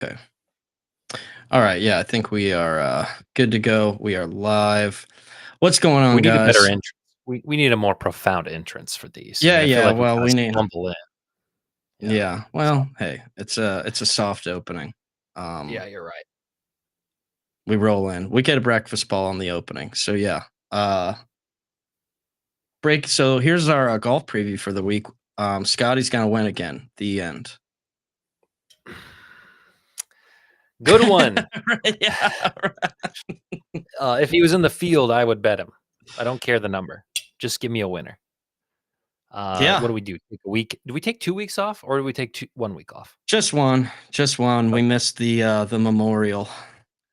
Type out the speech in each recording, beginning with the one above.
Okay. All right. Yeah, I think we are good to go. We are live. What's going We on, need a better guys? entrance. We need a more profound entrance for these. I Yeah, mean, I feel yeah. like we Well, kind we of need. stumble in. Yeah. Yeah. So Well, hey, it's a soft opening. yeah, you're right. We roll in. We get a breakfast ball on the opening. So yeah. Uh, break. So here's our golf preview for the week. Scotty's gonna win again. The end. Go to one. Right, yeah. If he was in the field, I would bet him. I don't care the number. Just give me a winner. What Yeah. do we do? Take a week? Do we take 2 weeks off, or do we take 1 week off? Just one. Just one. We Okay. missed the memorial.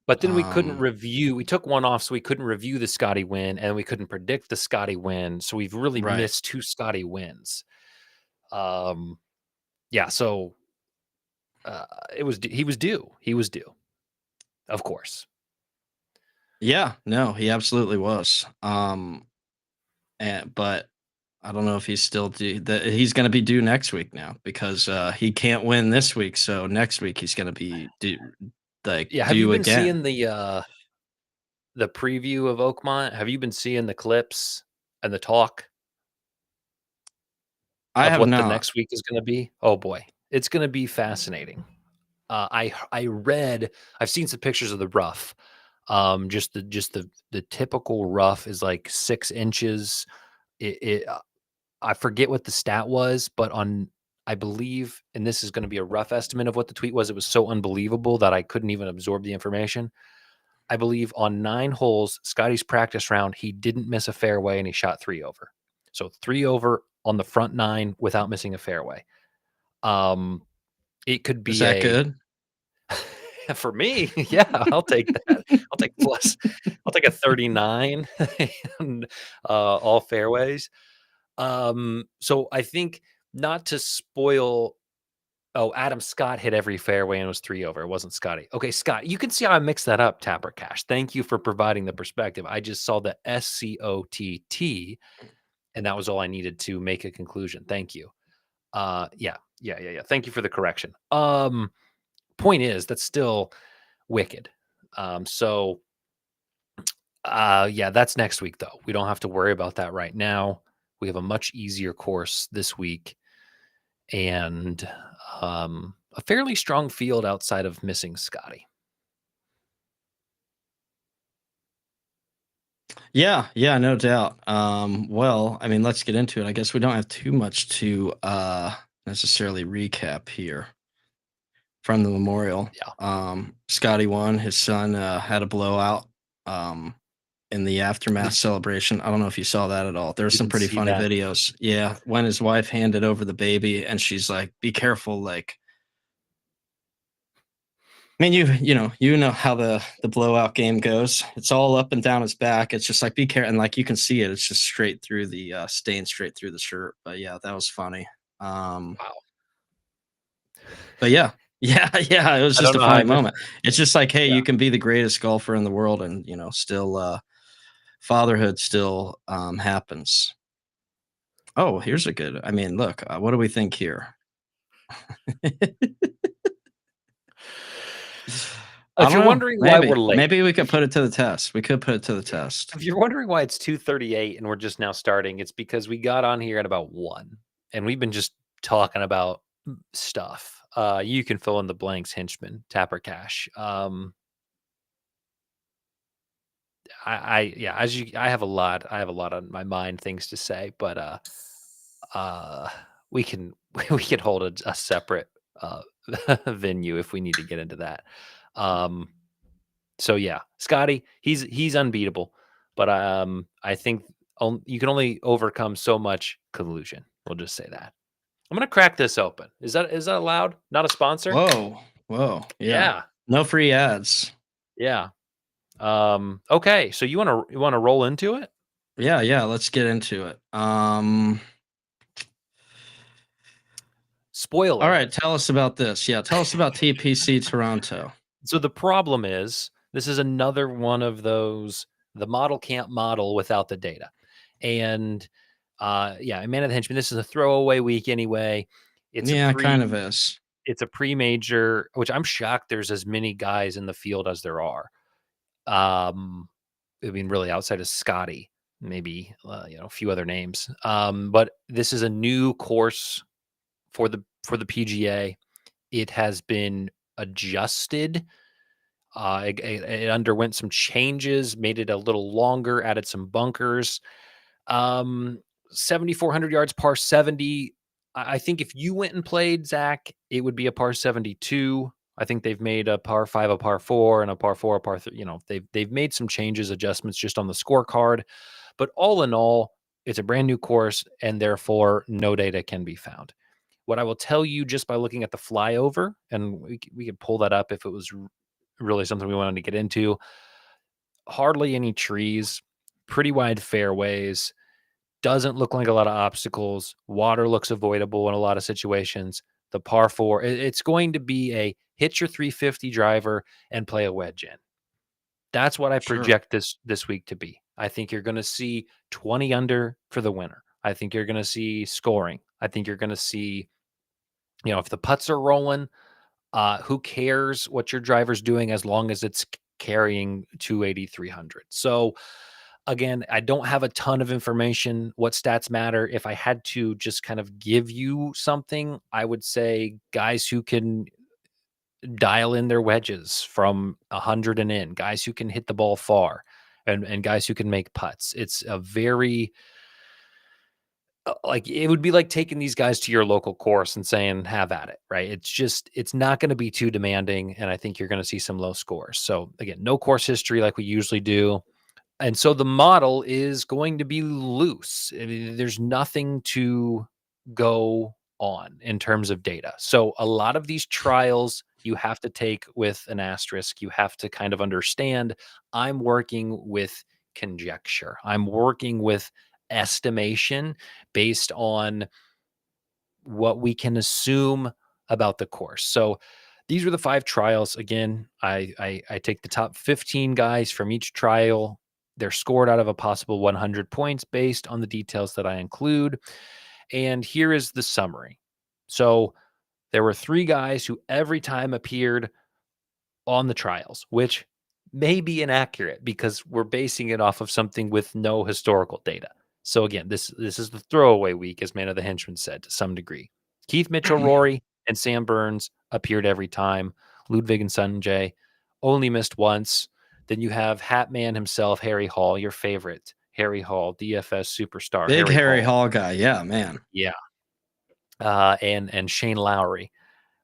But then we couldn't Um, review. We took one off, so we couldn't review the Scotty win, and we couldn't predict the Scotty win. So we've really right. missed 2 Scotty wins. Yeah. So he was due. He was due. Of course. Yeah, no, he absolutely was. But I don't know if he's still due. He's going to be due next week now because he can't win this week. So next week he's going to be Yeah, have you due been again. seeing the preview of Oakmont? Have you been seeing the clips and the talk I of have what the not. next week is gonna be? Oh boy, it's gonna be fascinating. I've seen some pictures of the rough. Just the typical rough is like 6 inches. I forget what the stat was, but I believe, and this is gonna be a rough estimate of what the tweet was. It was so unbelievable that I couldn't even absorb the information. I believe on 9 holes, Scotty's practice round, he didn't miss a fairway and he shot 3 over. So 3 over on the front 9 without missing a fairway. It could Is be that good? for me, yeah, I'll take that. I'll take plus. I'll take a 39 and all fairways. So I think not to spoil. Oh, Adam Scott hit every fairway and was 3 over. It wasn't Scotty. Okay, Scott, you can see how I mixed that up, Tapper Cash. Thank you for providing the perspective. I just saw the SCOTT, and that was all I needed to make a conclusion. Thank you. Yeah. Thank you for the correction. Point is, that's still wicked. Yeah, that's next week, though. We don't have to worry about that right now. We have a much easier course this week. And a fairly strong field outside of missing Scotty. Yeah, yeah, no doubt. Well, I mean, let's get into it. I guess we don't have too much to necessarily recap here from the memorial. Yeah. Scotty won. His son had a blowout. In the aftermath celebration. I don't know if you saw that at all. There's some Didn't pretty see funny that. videos. Yeah, when his wife handed over the baby and she's like, "Be careful." Like, I mean, you know how the blowout game goes. It's all up and down his back. It's just like, be careful, and like you can see it. It's just straight through the stain, straight through the shirt. But yeah, that was funny. Wow. But yeah, yeah. It was I just don't a know how I funny missed moment. It's just like, hey, Yeah. you can be the greatest golfer in the world, and still fatherhood still happens. Oh, here's a good. I mean, look, what do we think here? I If don't you're know. wondering why we're Maybe, late, maybe we could put it to the test. We could put it to the test. if you're wondering why it's 2:38 and we're just now starting, it's because we got on here at about 1 and we've been just talking about stuff. You can fill in the blanks, Hinchman, Tapper Cash. Yeah, I have a lot on my mind, things to say, but we can we can hold a separate venue if we need to get into that. So yeah, Scotty, he's unbeatable, but I think you can only overcome so much collusion. We'll just say that. I'm gonna crack this open. Is that allowed? Not a sponsor? Whoa, whoa, yeah. Yeah, No free ads. yeah. Okay, so you wanna roll into it? Yeah, yeah. Let's get into it. All Spoiler. right. Tell us about this. Yeah, tell us about TPC Toronto. So the problem is this is another one of those the model can't model without the data. And yeah, Man of the Henchman, this is a throwaway week anyway. It's a Yeah, kind of pre is. it's a pre-major, which I'm shocked there's as many guys in the field as there are. I mean, really outside of Scotty, maybe a few other names. But this is a new course for the PGA. It has been adjusted. It underwent some changes, made it a little longer, added some bunkers. 7,400 yards, par 70. I think if you went and played, Zach, it would be a par 72. I think they've made a par 5, a par 4, and a par 4, a par 3. They've made some changes, adjustments just on the scorecard. But all in all, it's a brand new course, and therefore no data can be found. What I will tell you just by looking at the flyover, and we could pull that up if it was really something we wanted to get into. Hardly any trees, pretty wide fairways, doesn't look like a lot of obstacles. Water looks avoidable in a lot of situations. The par 4, it's going to be a hit your 350 driver and play a wedge in. That's what I Sure. project this week to be. I think you're going to see 20 under for the winner. I think you're going to see scoring. I think you're going to see, if the putts are rolling, who cares what your driver's doing as long as it's carrying 280, 300. So again, I don't have a ton of information. What stats matter? If I had to just kind of give you something, I would say guys who can dial in their wedges from 100 and in, guys who can hit the ball far, and guys who can make putts. It's a very like it would be like taking these guys to your local course and saying, have at it, right? It's not going to be too demanding. And I think you're going to see some low scores. So again, no course history like we usually do. And so the model is going to be loose. I mean, there's nothing to go on in terms of data. So a lot of these trials you have to take with an asterisk. You have to kind of understand I'm working with conjecture. I'm working with estimation based on what we can assume about the course. So these are the 5 trials. Again, I take the top 15 guys from each trial. They're scored out of a possible 100 points based on the details that I include. And here is the summary. So there were 3 guys who every time appeared on the trials, which may be inaccurate because we're basing it off of something with no historical data. So again, this is the throwaway week, as Man of the Henchman said, to some degree. Keith Mitchell, Rory, and Sam Burns appeared every time. Ludwig and Sanjay only missed once. Then you have Hatman himself, Harry Hall, your favorite, Harry Hall, DFS superstar. Big Harry Hall guy. Yeah, man. Yeah. And Shane Lowry.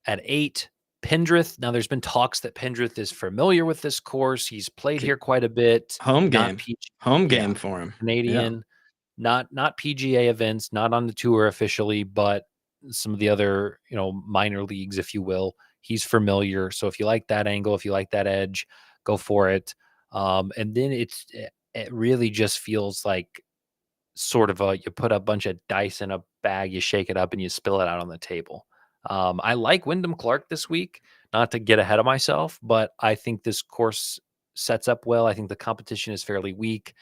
At 8, Pendrith. Now, there's been talks that Pendrith is familiar with this course. He's played here quite a bit. Home game. Home game for him. Canadian. Yeah. Not PGA events, not on the tour officially, but some of the other, minor leagues, if you will. He's familiar. So if you like that angle, if you like that edge, go for it. And then it really just feels like sort of you put a bunch of dice in a bag, you shake it up, and you spill it out on the table. I like Wyndham Clark this week, not to get ahead of myself, but I think this course sets up well. I think the competition is fairly weak.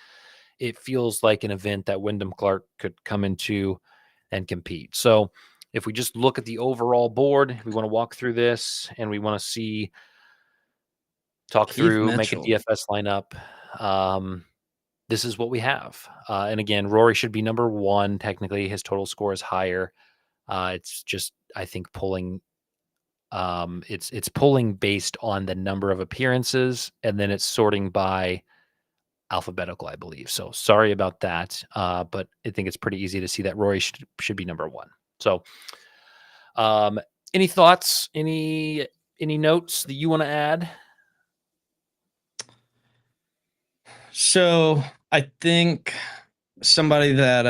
It feels like an event that Wyndham Clark could come into and compete. So if we just look at the overall board, we want to walk through this and we want to see, talk Keith through, Mitchell. make a DFS lineup. This is what we have. And again, Rory should be number 1. Technically, his total score is higher. It's just, I think, pulling. It's pulling based on the number of appearances, and then it's sorting by alphabetical, I believe. So sorry about that, but I think it's pretty easy to see that Rory should be number 1. So, any thoughts? Any notes that you want to add? So I think somebody that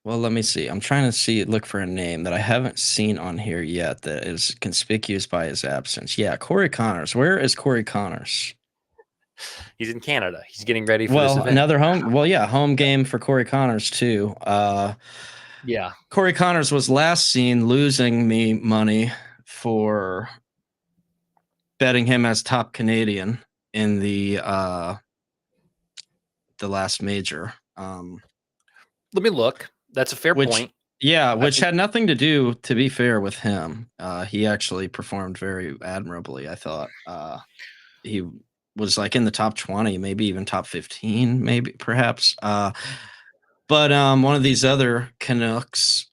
well, let me see. I'm trying to look for a name that I haven't seen on here yet that is conspicuous by his absence. Yeah, Corey Connors. Where is Corey Connors? He's in Canada. He's getting ready for this event. Another home game for Corey Connors too. Yeah. Corey Connors was last seen losing me money for betting him as top Canadian in the last major. Let me look. That's a fair point. Yeah, I which think had nothing to do, to be fair, with him. He actually performed very admirably, I thought. He was like in the top 20, maybe even top 15, maybe perhaps. But one of these other Canucks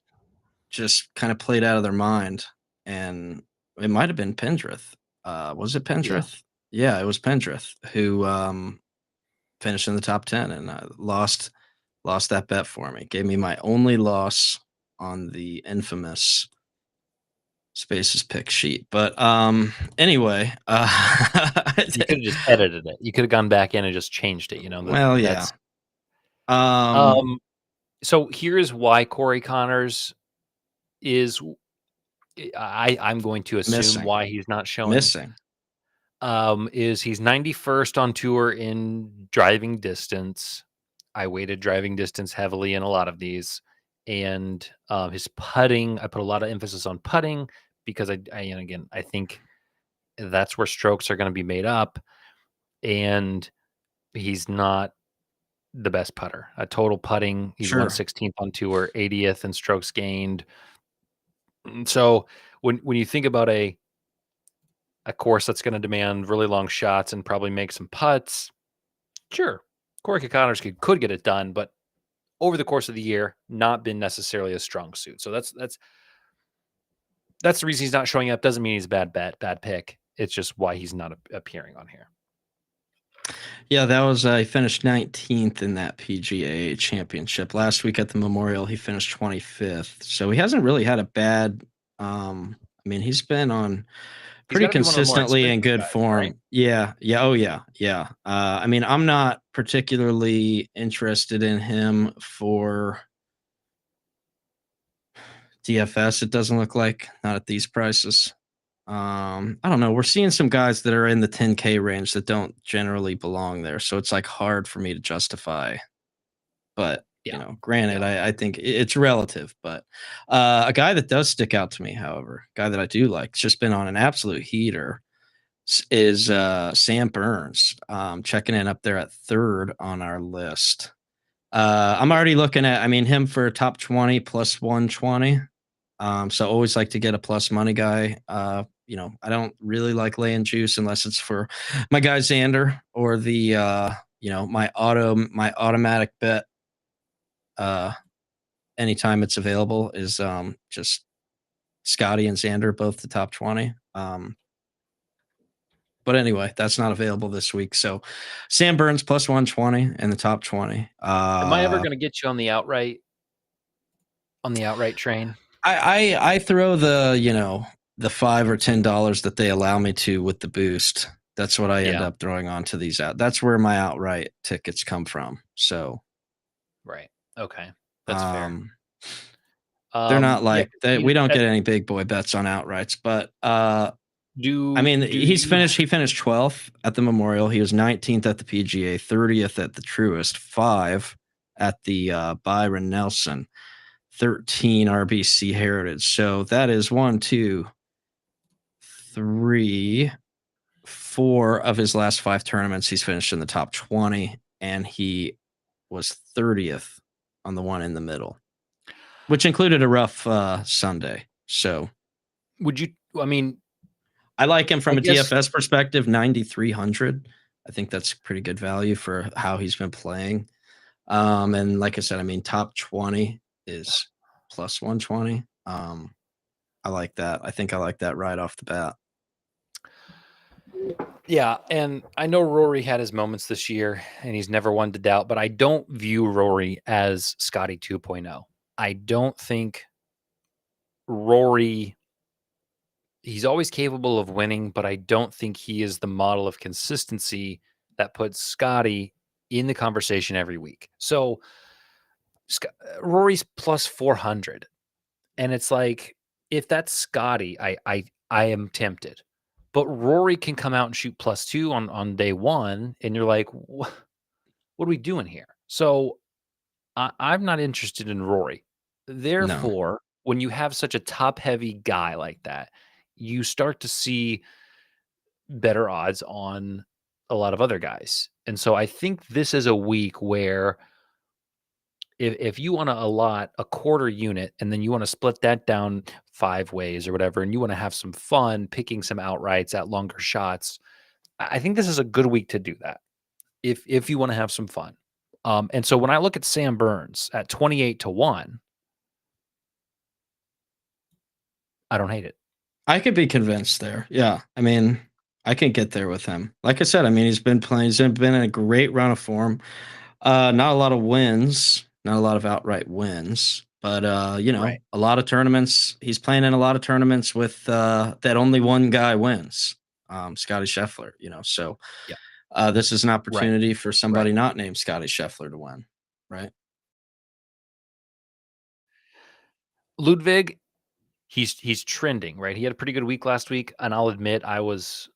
just kind of played out of their mind, and it might have been Pendrith. Was it yeah. Pendrith? Yeah, it was Pendrith who finished in the top 10 and lost that bet for me. Gave me my only loss on the infamous Spaces pick sheet. But anyway, You could have just edited it. You could have gone back in and just changed it, well, yeah. that's Um um, so here's why Corey Connors is I'm going to assume missing. why he's not showing, Missing. is he's 91st on tour in driving distance. I weighted driving distance heavily in a lot of these, and, his putting, I put a lot of emphasis on putting because and again, I think that's where strokes are gonna be made up, and he's not the best putter. A total putting, he's Sure. 116th on tour, 80th in strokes gained. So when you think about a course that's gonna demand really long shots and probably make some putts, sure, Corey Connors could get it done, but over the course of the year, not been necessarily a strong suit. So that's the reason he's not showing up. Doesn't mean he's a bad pick. It's just why he's not appearing on here. Yeah, that was he finished 19th in that PGA championship. Last week at the Memorial, he finished 25th. So he hasn't really had a bad I mean, he's been on He's pretty got to be one of the more consistently in expensive good guys, right? form. Yeah, yeah, oh yeah, yeah. I mean, I'm not particularly interested in him for DFS. It doesn't look like, not at these prices. I don't know. We're seeing some guys that are in the 10K range that don't generally belong there, so it's like hard for me to justify. But Yeah, granted, yeah. I think it's relative. But a guy that does stick out to me, however, a guy that I do like, just been on an absolute heater, is Sam Burns, checking in up there at third on our list. I'm already looking at, I mean, him for top 20 plus 120. So always like to get a plus money guy. I don't really like laying juice unless it's for my guy Xander or the my automatic bet anytime it's available is just Scotty and Xander, both the top 20. But anyway, that's not available this week. So Sam Burns plus 120 in the top 20. Am I ever going to get you on the outright train? I throw the $5 or $10 that they allow me to with the boost. That's what I end Yeah, up throwing onto these out. That's where my outright tickets come from. So right. Okay, that's fair. um they're not Yeah, like 'cause, I that. mean, We don't get any big boy bets on outrights, but I mean, do you? he finished 12th at the Memorial. He was 19th at the PGA, 30th at the Truist, 5 at the Byron Nelson, 13 RBC Heritage. So that is 1, 2, 3, 4 of his last 5 tournaments. He's finished in the top 20, and he was 30th on the one in the middle, which included a rough Sunday. So Would you? I mean, I like him I from a guess. DFS perspective, 9,300. I think that's pretty good value for how he's been playing. And like I said, I mean, top 20 is plus 120. I like that. I think I like that right off the bat. Yeah, and I know Rory had his moments this year, and he's never one to doubt, but I don't view Rory as Scotty 2.0. I don't think Rory, he's always capable of winning, but I don't think he is the model of consistency that puts Scotty in the conversation every week. So Rory's plus 400, and it's like, if that's Scotty, I am tempted. But Rory can come out and shoot +2 on day one, and you're like, what are we doing here? So I'm not interested in Rory. No, Therefore, when you have such a top heavy guy like that, you start to see better odds on a lot of other guys. And so I think this is a week where if you want to allot a quarter unit and then you want to split that down 5 ways or whatever, and you want to have some fun picking some outrights at longer shots, I think this is a good week to do that if you want to have some fun. And so when I look at Sam Burns at 28-1, I don't hate it. I could be convinced there. Yeah. I mean, I can get there with him. Like I said, I mean, he's been playing, he's been in a great run of form. Not a lot of wins, not a lot of outright wins, but Right. a lot of tournaments. He's playing in a lot of tournaments with that only one guy wins. Scotty Scheffler, so Yeah. this is an Right. opportunity for Right. somebody not named Scotty Scheffler to win, right? Ludwig, he's trending, right? He had a pretty good week last week, and I'll admit I was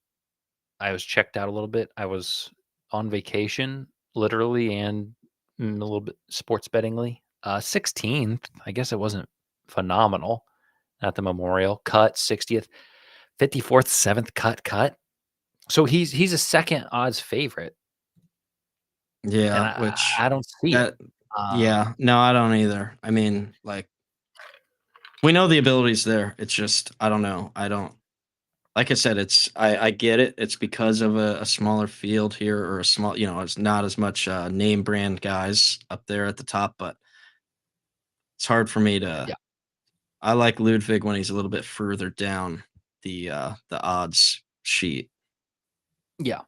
checked out a little bit. I was on vacation, literally, and a little bit sports bettingly. 16th, I guess it wasn't phenomenal at the Memorial. Cut 60th, 54th, 7th cut. So he's a second odds favorite, and Yeah, I which I don't see it. that Um, yeah, no, I don't either. I mean, like we know the ability's there. It's just I don't know. I don't like I said, I get it. It's because of a smaller field here or a small, it's not as much name brand guys up there at the top, but it's hard for me to yeah, I like Ludwig when he's a little bit further down the odds sheet. yeah.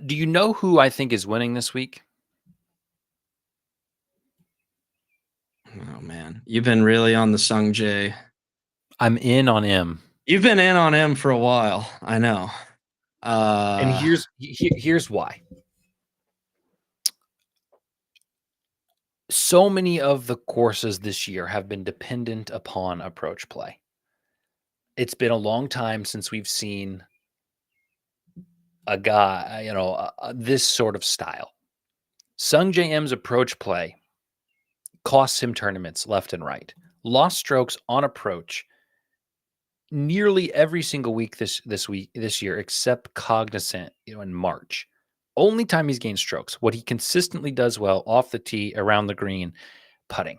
Do you know who I think is winning this week? Oh man. You've been really on the Sung Jae. I'm in on him, You've been in on him for a while. I know. and Uh here's why. So many of the courses this year have been dependent upon approach play. It's been a long time since we've seen a guy, this sort of style. Sung J M's approach play costs him tournaments left and right. Lost strokes on approach nearly every single week this year, except Cognizant, in March. Only time he's gained strokes. What he consistently does well off the tee, around the green, putting.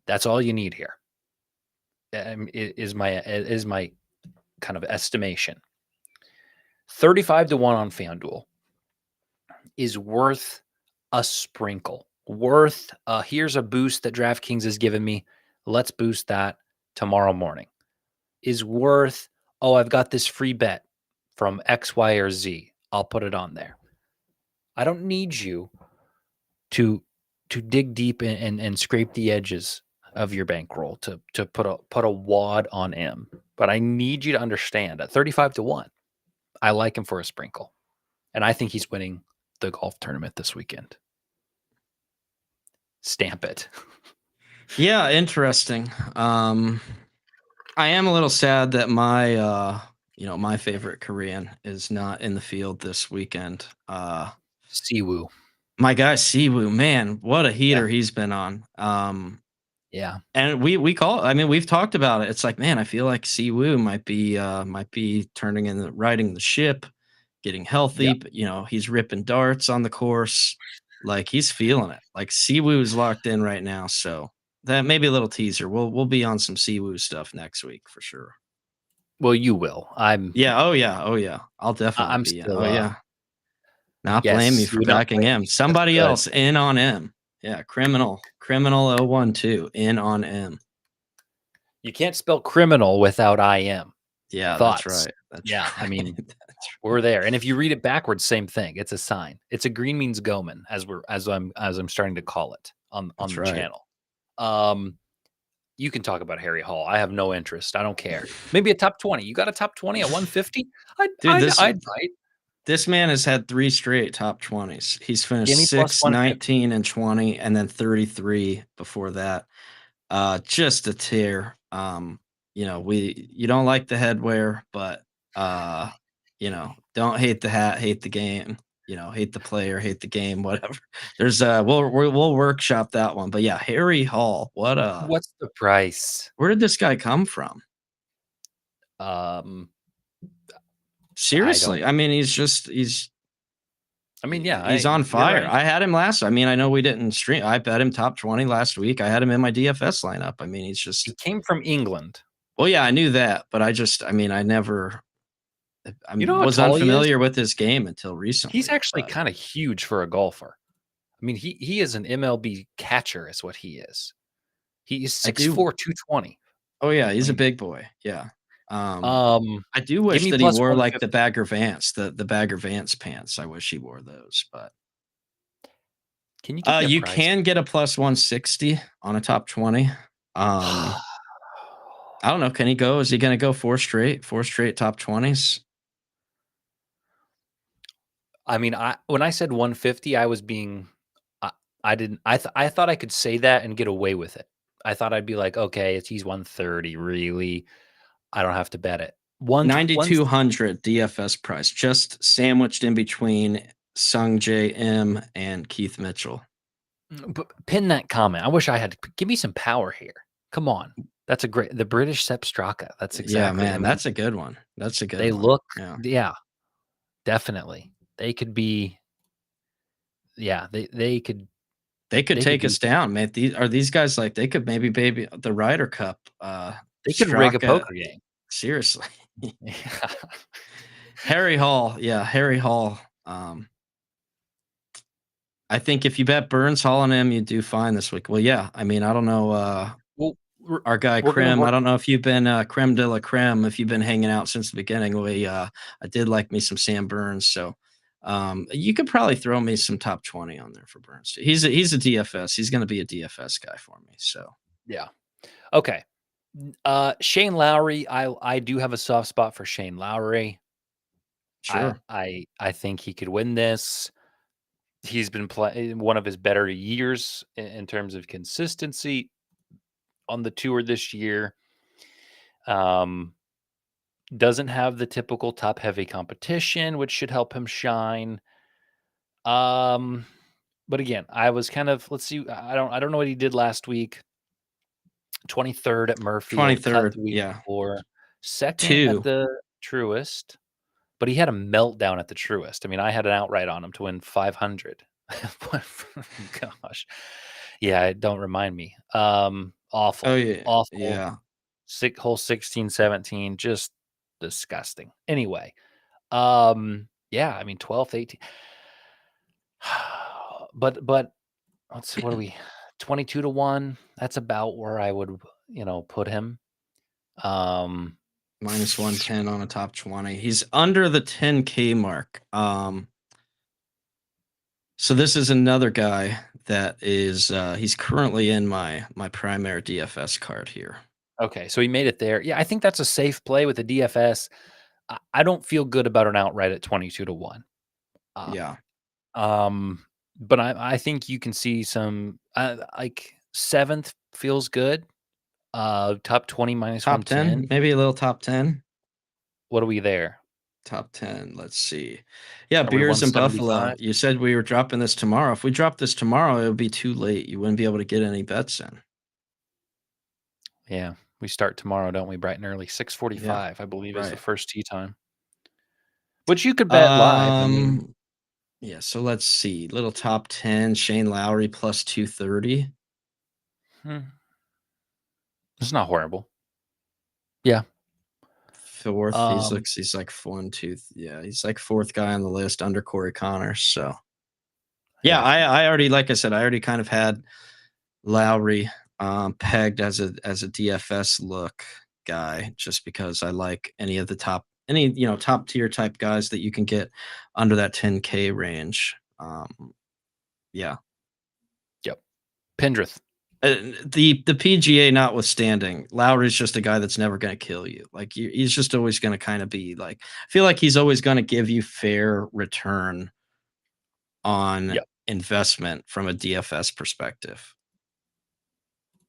That's all you need here. Is my kind of estimation. 35-1 on FanDuel is worth a sprinkle. Worth here's a boost that DraftKings has given me. Let's boost that tomorrow morning. Is worth, oh, I've got this free bet from X, Y, or Z. I'll put it on there. I don't need you to dig deep and scrape the edges of your bankroll to put a wad on M. But I need you to understand at 35-1, I like him for a sprinkle. And I think he's winning the golf tournament this weekend. Stamp it. yeah, interesting. I am a little sad that my favorite Korean is not in the field this weekend. Siwoo. My guy Siwoo, man, what a Yeah. heater he's been on. Yeah. And we call I mean, we've talked about it. It's like, man, I feel like Siwoo might be turning in the riding the ship, getting healthy, Yep. but he's ripping darts on the course. Like he's feeling it. Like Siwoo's locked in right now. So that may be a little teaser. We'll be on some Siwoo stuff next week for sure. Well, you will. Yeah, oh yeah, oh yeah. I'll definitely I'm be in. Oh still yeah. Not blame me yes, for you're not backing blaming him. me. That's Somebody good. else in on him. Yeah, criminal 012 in on him. You can't spell criminal without IM. Yeah, that's Thoughts? right. That's Yeah, I right. mean, That's we're there. And if you read it backwards, same thing. It's a sign. It's a green means Goman, as I'm starting to call it on that's the right. channel. Um, you can talk about Harry Hall. I have no interest. I don't care. Maybe a top 20. You got a top 20 at 150? I'd Dude, I'd this I'd bite. this man has had 3 straight top 20s. He's Give finished me plus 6, 150. 19, and 20, and then 33 before that. Just a tear. You don't like the headwear, but don't hate the hat, hate the game. Hate the player, hate the game, whatever. There's we'll workshop that one. But yeah, Harry Hall. What's the price? Where did this guy come from? Um, I don't Seriously, I mean, he's I mean, yeah, He's on you're fire. right. I had him last. I mean, I know we didn't stream. I bet him top 20 last week. I had him in my DFS lineup. I mean, he's He just. came from England. Well, yeah, I knew that, but I mean, I never. I You know how was tall he is? unfamiliar with his game until recently. He's actually But kind of huge for a golfer. I mean, he is an MLB catcher is what he is. He is I 6'4", do. 220. Oh yeah, I he's a mean, big boy. Yeah. I do give wish me that he plus wore like the 150. Bagger Vance, the Bagger Vance pants. I wish he wore those, but Can you give me a you price? can get a plus 160 on a top 20. I don't know. Can he go? Is he going to go four straight top 20s? I mean, when I said 150, I was being I, I didn't I thought I could say that and get away with it. I thought I'd be like, okay, he's 130, really. I don't have to bet it. 9,200 DFS price, just sandwiched in between Sung J M and Keith Mitchell. Pin that comment. I wish I had give me some power here. Come on. That's a great the British Sepp Straka. That's Yeah, exactly. man, that's a good one. That's a good They one. look Yeah. yeah, definitely. They could be yeah, they could Take be us down, man. These guys like they could maybe baby the Ryder Cup they could rig a Straka. poker game. Seriously. Yeah. Harry Hall. Yeah, Harry Hall. I think if you bet Burns, Hall, and him, you do fine this week. Well, yeah. I mean, I don't know. Well, Our guy we're gonna Krim. I work don't know if you've been creme de la creme. If you've been hanging out since the beginning, I did like me some Sam Burns. So you could probably throw me some top 20 on there for Burns. He's a DFS. He's going to be a DFS guy for me. So yeah. Okay. Shane Lowry, I do have a soft spot for Shane Lowry. sure. I think he could win this. He's been playing one of his better years in terms of consistency on the tour this year. Doesn't have the typical top heavy competition, which should help him shine. But again, I was kind of let's see. I don't know what he did last week. 23rd at Murfield, cut 23rd. the week Yeah. before, second at 2. the Truist, but he had a meltdown at the Truist. I mean, I had an outright on him to win 500. Gosh, yeah, don't remind me. Awful, Oh, yeah. awful. Yeah. Hole 16, 17, just disgusting. Anyway, yeah, I mean 12th, 18. But let's see, what are we? 22 to 1. That's about where I would, put him. Minus 110 on a top 20. He's under the 10K mark. So this is another guy that is he's currently in my primary DFS card here. Okay, so he made it there. Yeah, I think that's a safe play with the DFS. I don't feel good about an outright at 22 to 1. Yeah. But I think you can see some like 7th feels good. Top 20 minus Top 10, 110. maybe a little top 10. What are we there? Top 10. Let's see. Yeah, Are we Beers in Buffalo. 175? You said we were dropping this tomorrow. If we drop this tomorrow, it would be too late. You wouldn't be able to get any bets in. Yeah, we start tomorrow, don't we? Bright and early, 6:45, Yeah, I believe, is the right. first tee time. Which you could bet live. I mean, Yeah, so let's see. Little top 10, Shane Lowry plus 230. It's not horrible. Yeah. Fourth, he's like 1, 2. Yeah, he's like fourth guy on the list under Corey Connors. So yeah, I already, like I said, I already kind of had Lowry pegged as a DFS look guy, just because I like any top tier type guys that you can get under that 10K range. Yeah. Yep. Pendrith. The PGA notwithstanding, Lowry's just a guy that's never going to kill you. Like he's just always going to kind of be like, I feel like he's always going to give you fair return on investment from a DFS perspective.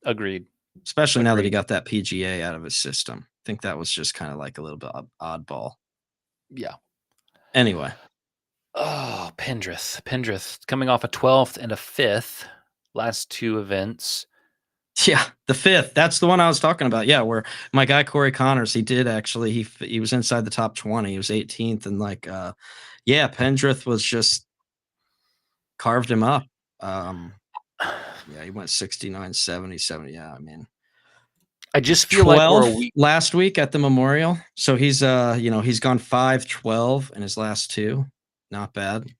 Agreed. Especially now that he got that PGA out of his system. I think that was just kind of like a little bit oddball. Yeah. Anyway. Oh, Pendrith coming off a 12th and a 5th. Last 2 events. Yeah, the 5th. That's the one I was talking about. Yeah, where my guy Corey Connors, he did actually. He was inside the top 20. He was 18th, and Pendrith was just carved him up. Yeah, he went 69, 70, 70. Yeah, I mean, I he's just feel like we're a 12 week. last week at the Memorial. So he's he's gone 5-12 in his last two. Not bad.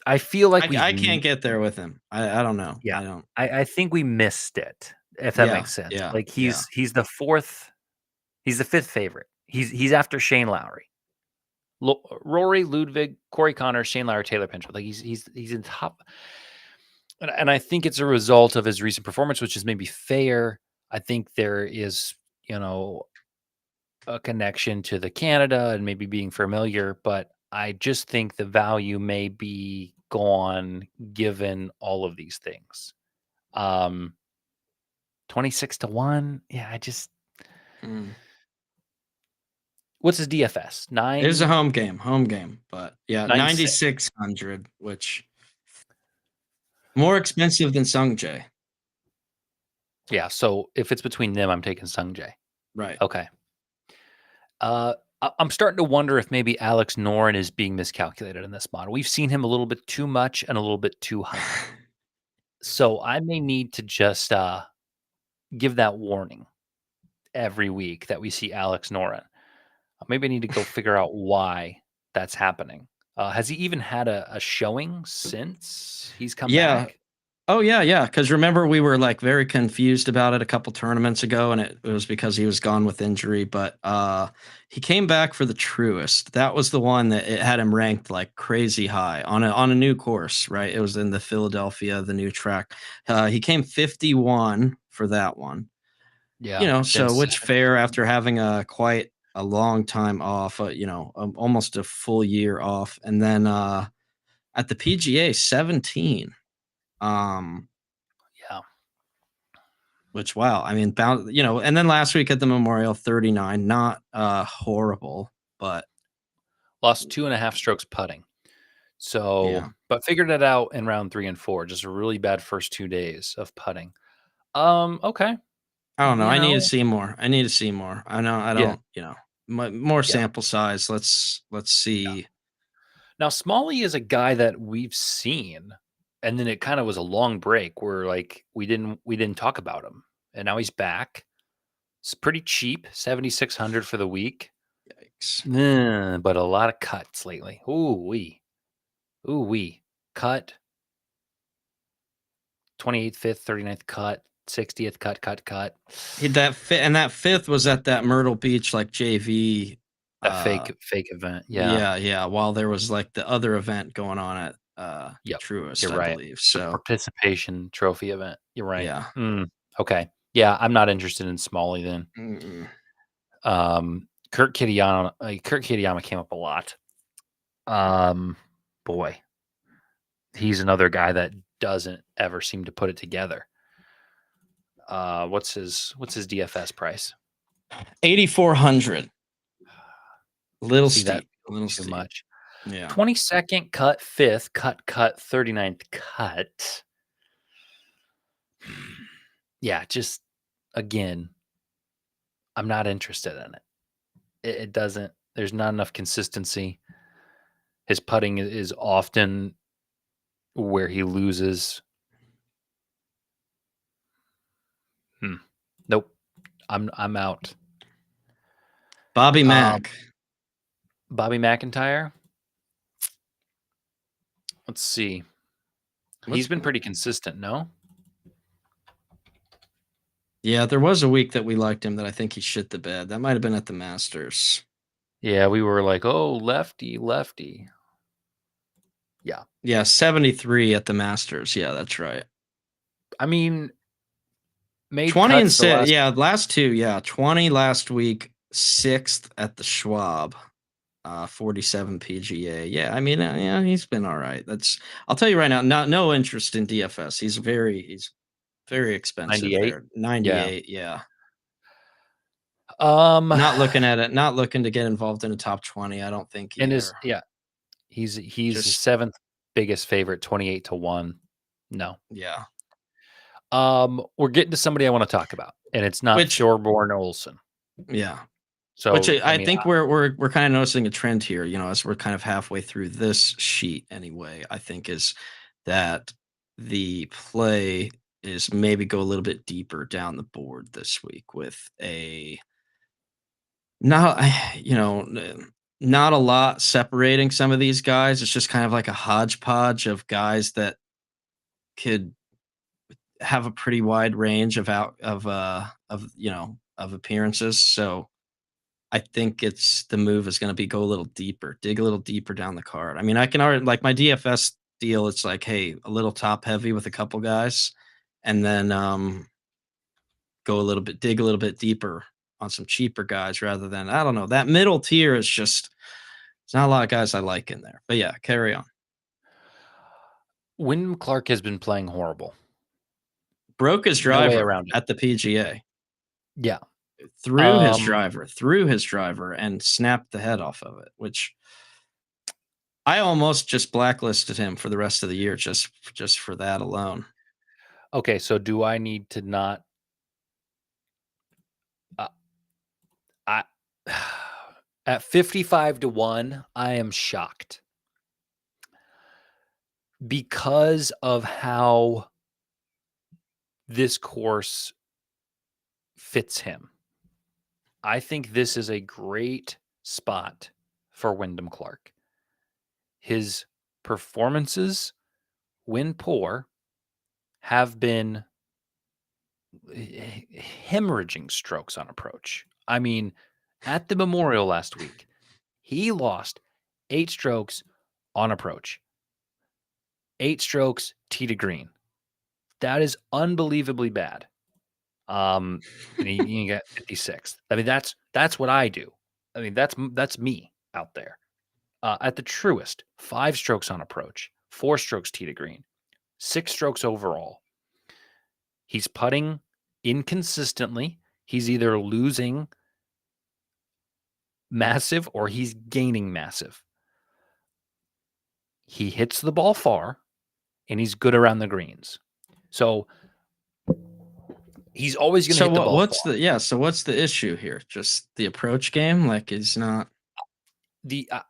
I feel like I can't get there with him. I don't know. Yeah. I don't. I think we missed it, if that makes sense. Yeah, Like yeah. he's the fifth favorite. He's after Shane Lowry. Rory, Ludwig, Corey Connors, Shane Lowry, Taylor Pinchot. Like he's in top, and I think it's a result of his recent performance, which is maybe fair. I think there is, a connection to the Canada and maybe being familiar, but I just think the value may be gone given all of these things. 26-1. Yeah, what's his DFS? It is a home game, but yeah, 9,600, which more expensive than Sung Jae. Yeah, so if it's between them, I'm taking Sung Jae. Right. Okay. I'm starting to wonder if maybe Alex Noren is being miscalculated in this model. We've seen him a little bit too much and a little bit too high. So I may need to just give that warning every week that we see Alex Noren. Maybe I need to go figure out why that's happening. Has he even had a showing since he's come back? Oh, yeah. Because remember, we were like very confused about it a couple tournaments ago, and it was because he was gone with injury. But he came back for the Truest. That was the one that it had him ranked like crazy high on a new course, right? It was in the Philadelphia, the new track. He came 51 for that one. Yeah. So which fair after having quite a long time off, almost a full year off, and then at the PGA 17. Yeah. Which, wow, I mean, and then last week at the Memorial 39, not horrible, but lost 2.5 strokes putting. So, but figured it out in round 3 and 4. Just a really bad first 2 days of putting. Okay. I don't know. I need to see more. I know. I don't. More sample size. Let's see. Yeah. Now, Smalley is a guy that we've seen, and then it kind of was a long break where like we didn't talk about him, and now he's back. It's pretty cheap, 7,600 for the week. Yikes! But a lot of cuts lately. Ooh wee, cut. 28th, 5th, 39th cut, 60th cut. That fifth was at that Myrtle Beach like JV. A fake event. Yeah. While there was like the other event going on at Truist, you're right. I believe. So the participation trophy event. You're right. Yeah. Okay. Yeah, I'm not interested in Smalley then. Kurt Kitayama came up a lot. Boy, he's another guy that doesn't ever seem to put it together. What's his DFS price? 8,400. Little steep. That little too much. Yeah. 22nd cut, 5th cut, 39th cut. Yeah, just again, I'm not interested in it. It doesn't. There's not enough consistency. His putting is often where he loses. Nope. I'm out. Bobby Mack. Bobby McIntyre. Let's see. He's been pretty consistent, no? Yeah, there was a week that we liked him that I think he shit the bed. That might have been at the Masters. Yeah, we were like, oh, lefty. Yeah. Yeah, 73 at the Masters. Yeah, that's right. I mean, made 20 and 6. Yeah, last two. Yeah, 20 last week, 6th at the Schwab. 47 PGA. Yeah, I mean, he's been all right. I'll tell you right now, no interest in DFS. He's very expensive 98? there. 98, yeah. Not looking at it, not looking to get involved in a top 20. I don't think he's the 7th biggest favorite, 28-1. No. Yeah. We're getting to somebody I want to talk about, and it's not Thorborn Olsen. Yeah. So Which I mean, think we're kind of noticing a trend here, as we're kind of halfway through this sheet anyway, I think is that the play is maybe go a little bit deeper down the board this week with a not not a lot separating some of these guys. It's just kind of like a hodgepodge of guys that could have a pretty wide range of appearances. So I think it's the move is going to be go a little deeper, dig a little deeper down the card. I mean, I can already like my DFS deal. It's like, hey, a little top heavy with a couple guys, and then dig a little bit deeper on some cheaper guys rather than I don't know. That middle tier is just it's not a lot of guys I like in there. But yeah, carry on. Wyndham Clark has been playing horrible. Broke his No way driver around it. at the PGA. Yeah. Threw his driver and snapped the head off of it, which I almost just blacklisted him for the rest of the year just for that alone. Okay, so do I need to not I at 55-1, I am shocked. Because of how this course fits him. I think this is a great spot for Wyndham Clark. His performances, when poor, have been hemorrhaging strokes on approach. I mean, at the Memorial last week, he lost 8 strokes on approach, 8 strokes tee to green. That is unbelievably bad. And you get 56th. I mean, that's what I do. I mean, that's me out there. At the truest, 5 strokes on approach, 4 strokes tee to green, 6 strokes overall. He's putting inconsistently. He's either losing massive or he's gaining massive. He hits the ball far, and he's good around the greens. So he's always going to hit the ball far. So what's the issue here? Just the approach game? Like he's not.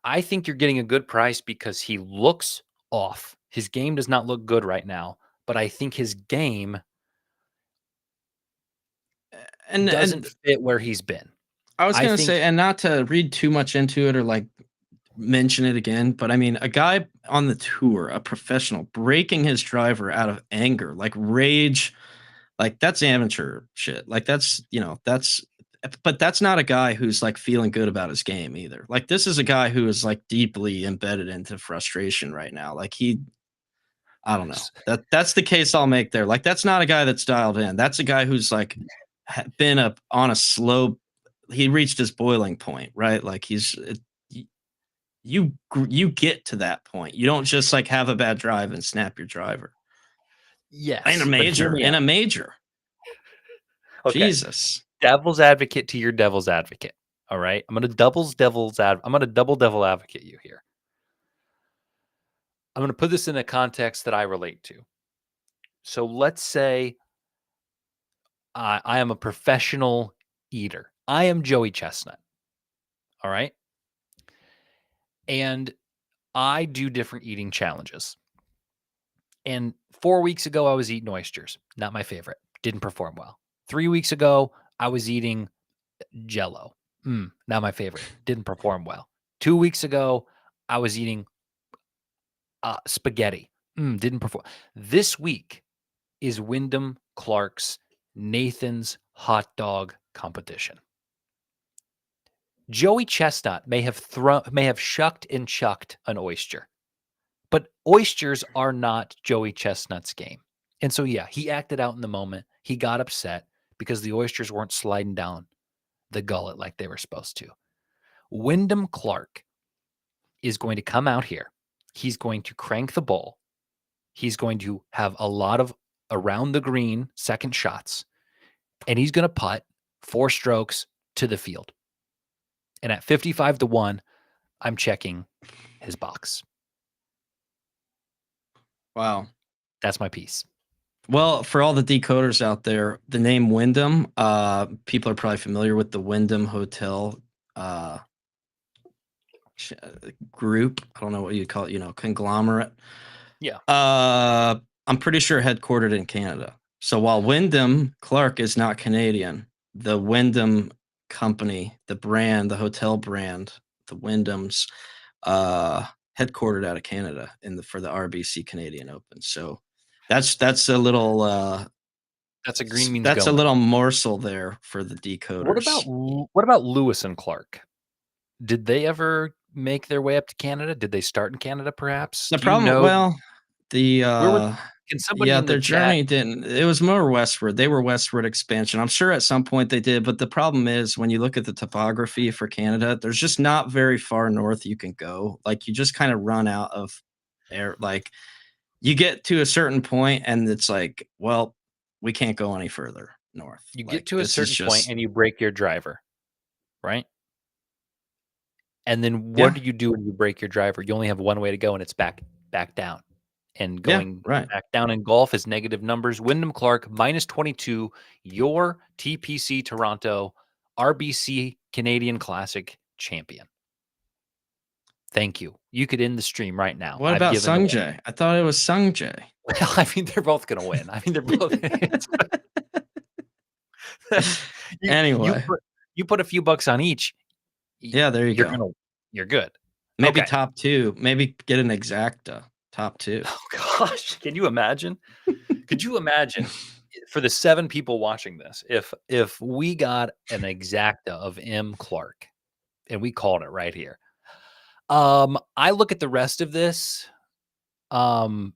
I think you're getting a good price because he looks off. His game does not look good right now, but I think his game doesn't fit where he's been. I was going to say, and not to read too much into it or like mention it again, but I mean, a guy on the tour, a professional, breaking his driver out of anger, like rage, like that's amateur shit. Like but that's not a guy who's like feeling good about his game either. Like this is a guy who is like deeply embedded into frustration right now. Like I don't know. That's the case I'll make there. Like that's not a guy that's dialed in. That's a guy who's like been on a slow. He reached his boiling point, right? Like you get to that point. You don't just like have a bad drive and snap your driver. Yes, in a major. Okay. Jesus. Devil's advocate to your devil's advocate. All right. I'm going to double devil advocate you here. I'm going to put this in a context that I relate to. So let's say I am a professional eater. I am Joey Chestnut. All right. And I do different eating challenges. And 4 weeks ago, I was eating oysters. Not my favorite. Didn't perform well. 3 weeks ago, I was eating Jell-O. Not my favorite. Didn't perform well. 2 weeks ago, I was eating spaghetti. Didn't perform. This week is Wyndham Clark's Nathan's hot dog competition. Joey Chestnut may have shucked and chucked an oyster, but oysters are not Joey Chestnut's game. And so, yeah, he acted out in the moment. He got upset because the oysters weren't sliding down the gullet like they were supposed to. Wyndham Clark is going to come out here. He's going to crank the ball. He's going to have a lot of around the green second shots, and he's going to putt 4 strokes to the field. And at 55-1, I'm checking his box. Wow. That's my piece. Well, for all the decoders out there, the name Wyndham, people are probably familiar with the Wyndham Hotel group. I don't know what you call it, conglomerate. Yeah. I'm pretty sure headquartered in Canada. So while Wyndham Clark is not Canadian, the Wyndham company, the brand, the hotel brand, the Wyndham's, headquartered out of Canada for the RBC Canadian Open. So that's a little That's a green means that's a going. little morsel there for the decoders. What about Lewis and Clark? Did they ever make their way up to Canada? Did they start in Canada perhaps? The Do you problem, know well, can somebody in the their chat journey didn't. It was more westward. They were westward expansion. I'm sure at some point they did, but the problem is when you look at the topography for Canada, there's just not very far north you can go. Like you just kind of run out of air. Like you get to a certain point and it's like, well, we can't go any further north. you Like, get to a this is certain point just- and you break your driver, right? And then Yeah. what do you do when you break your driver? You only have one way to go, and it's back down. And going right. back down in golf is negative numbers. Wyndham Clark -22. Your TPC Toronto RBC Canadian Classic champion. Thank you. You could end the stream right now. What about Sungjae? I thought it was Sungjae. Well, I mean, they're both going to win. I mean, they're both. Anyway. You put a few bucks on each. Yeah, there you go. You're good. Maybe Okay. top two. Maybe get an exacta. Top two. Oh gosh, can you imagine? Could you imagine for the 7 people watching this, if we got an exacta of M. Clark and we called it right here? I look at the rest of this. I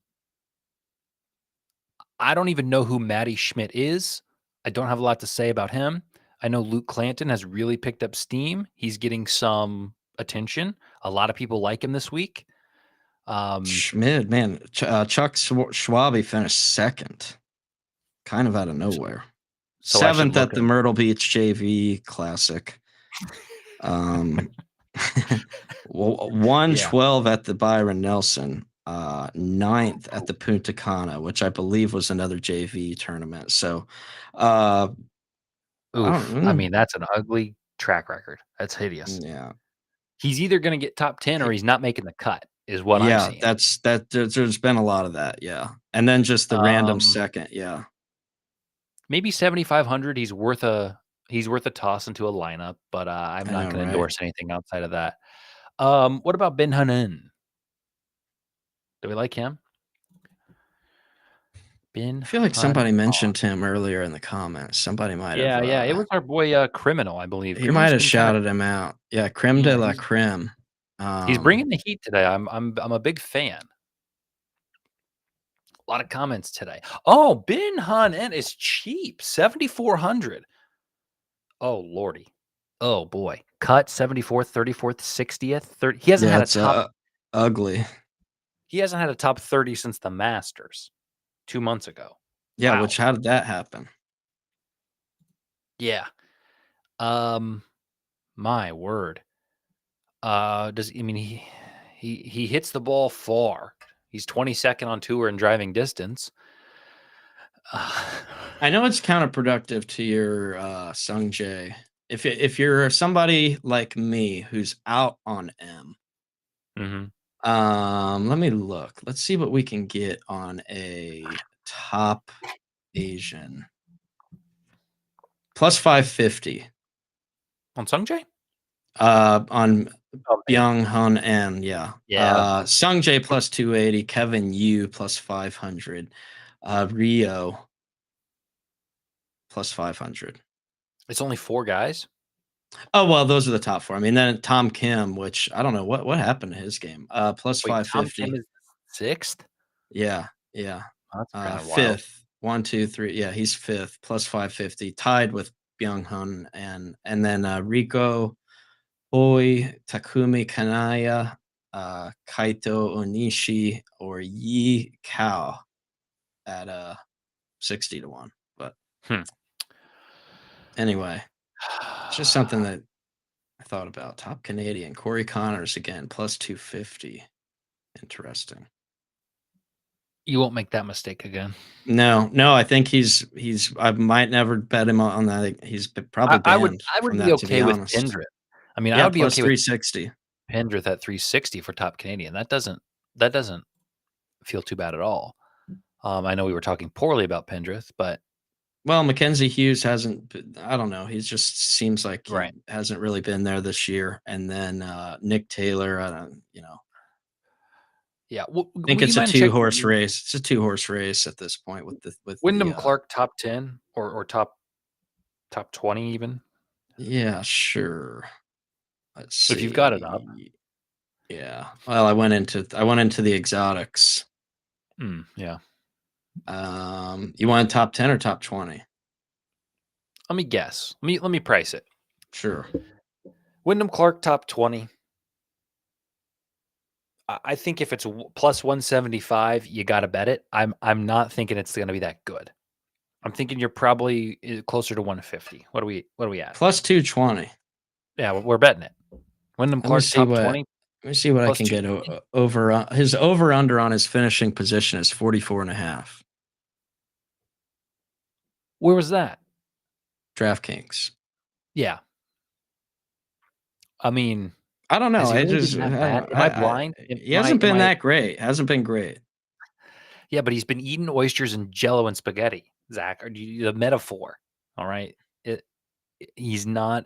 don't even know who Matty Schmidt is. I don't have a lot to say about him. I know Luke Clanton has really picked up steam. He's getting some attention. A lot of people like him this week. Schmid, man, Chuck Schwabe finished second, kind of out of nowhere. So 7th at the Myrtle Beach JV Classic. 112 at the Byron Nelson. 9th at the Punta Cana, which I believe was another JV tournament. So, I mean, that's an ugly track record. That's hideous. Yeah, he's either going to get top 10 or he's not making the cut. Is what I'm seeing. That's there's been a lot of that, yeah. And then just the random second, yeah. Maybe 7,500. He's worth a toss into a lineup, but I'm not going to endorse anything outside of that. What about Ben Hanan? Do we like him? I feel like somebody mentioned him earlier in the comments. Somebody might have. Yeah, it was our boy Criminal, I believe. He might have shouted him out. Yeah, creme de la creme. He's bringing the heat today. I'm a big fan. A lot of comments today. Oh, Ben Hanan is cheap, 7,400. Oh lordy. Oh boy. Cut 74th, 34th, 60th, 30. He hasn't had a top ugly. He hasn't had a top 30 since the Masters 2 months ago. Yeah, which how did that happen? Yeah. My word. He hits the ball far. He's 22nd on tour in driving distance. I know it's counterproductive to your Sungjae. If you're somebody like me who's out on M, let me look. Let's see what we can get on a top Asian. Plus 550. On Sungjae? On Byung Hun N, yeah. Yeah. Sungjae plus 280, Kevin Yu plus 500, Rio plus 500. It's only 4 guys. Oh well, those are the top 4. I mean, then Tom Kim, which I don't know what happened to his game. Plus 550. Tom Kim is 6th. Yeah. Oh, that's kind of 5th. 1, 2, 3. Yeah, he's 5th. Plus 550, tied with Byung Hun and then Rico Hoi, Takumi Kanaya, Kaito Onishi, or Yi Kao at 60 to 1. But anyway, it's just something that I thought about. Top Canadian, Corey Connors again, plus 250. Interesting. You won't make that mistake again. No, I think he's. I might never bet him on that. He's probably banned. I would be okay with Kendrick. I mean, I Yeah, would be plus okay with 360. Pendrith at 360 for top Canadian. That doesn't feel too bad at all. I know we were talking poorly about Pendrith, but Well, Mackenzie Hughes hasn't. I don't know. He just seems like he right. hasn't really been there this year. And then Nick Taylor. I don't. Yeah. I think Will you it's a mind checking 2-horse race. It's a 2-horse race at this point with the Wyndham Clark top 10 or top 20 even? Yeah, sure. Let's see. If you've got it up. Yeah. Well, I went into the exotics. Yeah. You want top 10 or top 20? Let me guess. Let me price it. Sure. Wyndham Clark top 20. I think if it's plus 175, you got to bet it. I'm not thinking it's going to be that good. I'm thinking you're probably closer to 150. What are we at? Plus 220. Yeah, we're betting it. Wyndham Clark top 20. Let me see what I plus can get over. His over under on his finishing position is 44.5. Where was that? DraftKings. Yeah. I mean, I don't know. has he I really just been that bad? Am I blind? He hasn't been that great. Hasn't been great. Yeah, but he's been eating oysters and Jello and spaghetti, Zach. Or the metaphor, all right? He's not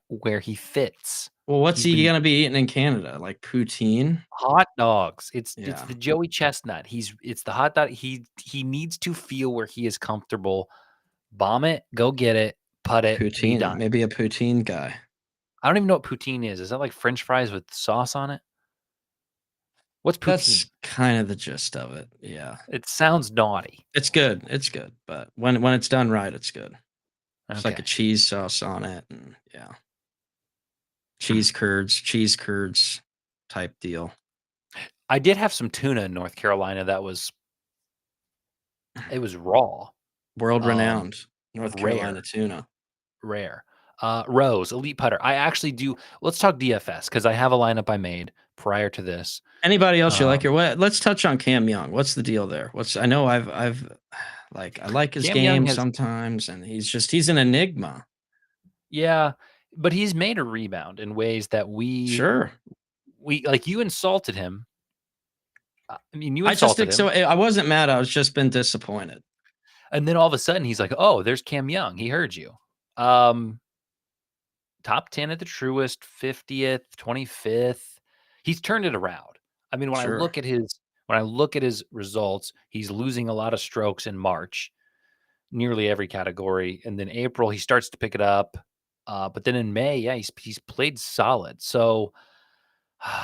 where he fits. Well, what's he gonna be eating in Canada? Like poutine? Hot dogs. It's Yeah. the Joey Chestnut. It's the hot dog. He needs to feel where he is comfortable. Bomb it, go get it, put it, be Poutine. done. Maybe a poutine guy. I don't even know what poutine is. Is that like French fries with sauce on it? What's poutine? That's kind of the gist of it. Yeah. It sounds naughty. It's good. It's good. But when it's done right, it's good. It's like a Okay. cheese sauce on it, and yeah. Cheese curds type deal. I did have some tuna in North Carolina that was raw. World renowned North Carolina tuna. Rare. Rose, elite putter. I actually do. Let's talk DFS because I have a lineup I made prior to this. Anybody else you like your what? Let's touch on Cam Young. What's the deal there? I know I like his game sometimes, and he's an enigma. Yeah, but he's made a rebound in ways that we like. You insulted him. I mean, you insulted him. So I wasn't mad. I was just been disappointed. And then all of a sudden, he's like, "Oh, there's Cam Young. He heard you." Top 10 at the Truist, 50th, 25th. He's turned it around. I mean, when I look at his results, he's losing a lot of strokes in March, nearly every category, and then April he starts to pick it up. But then in May, yeah, he's played solid. So,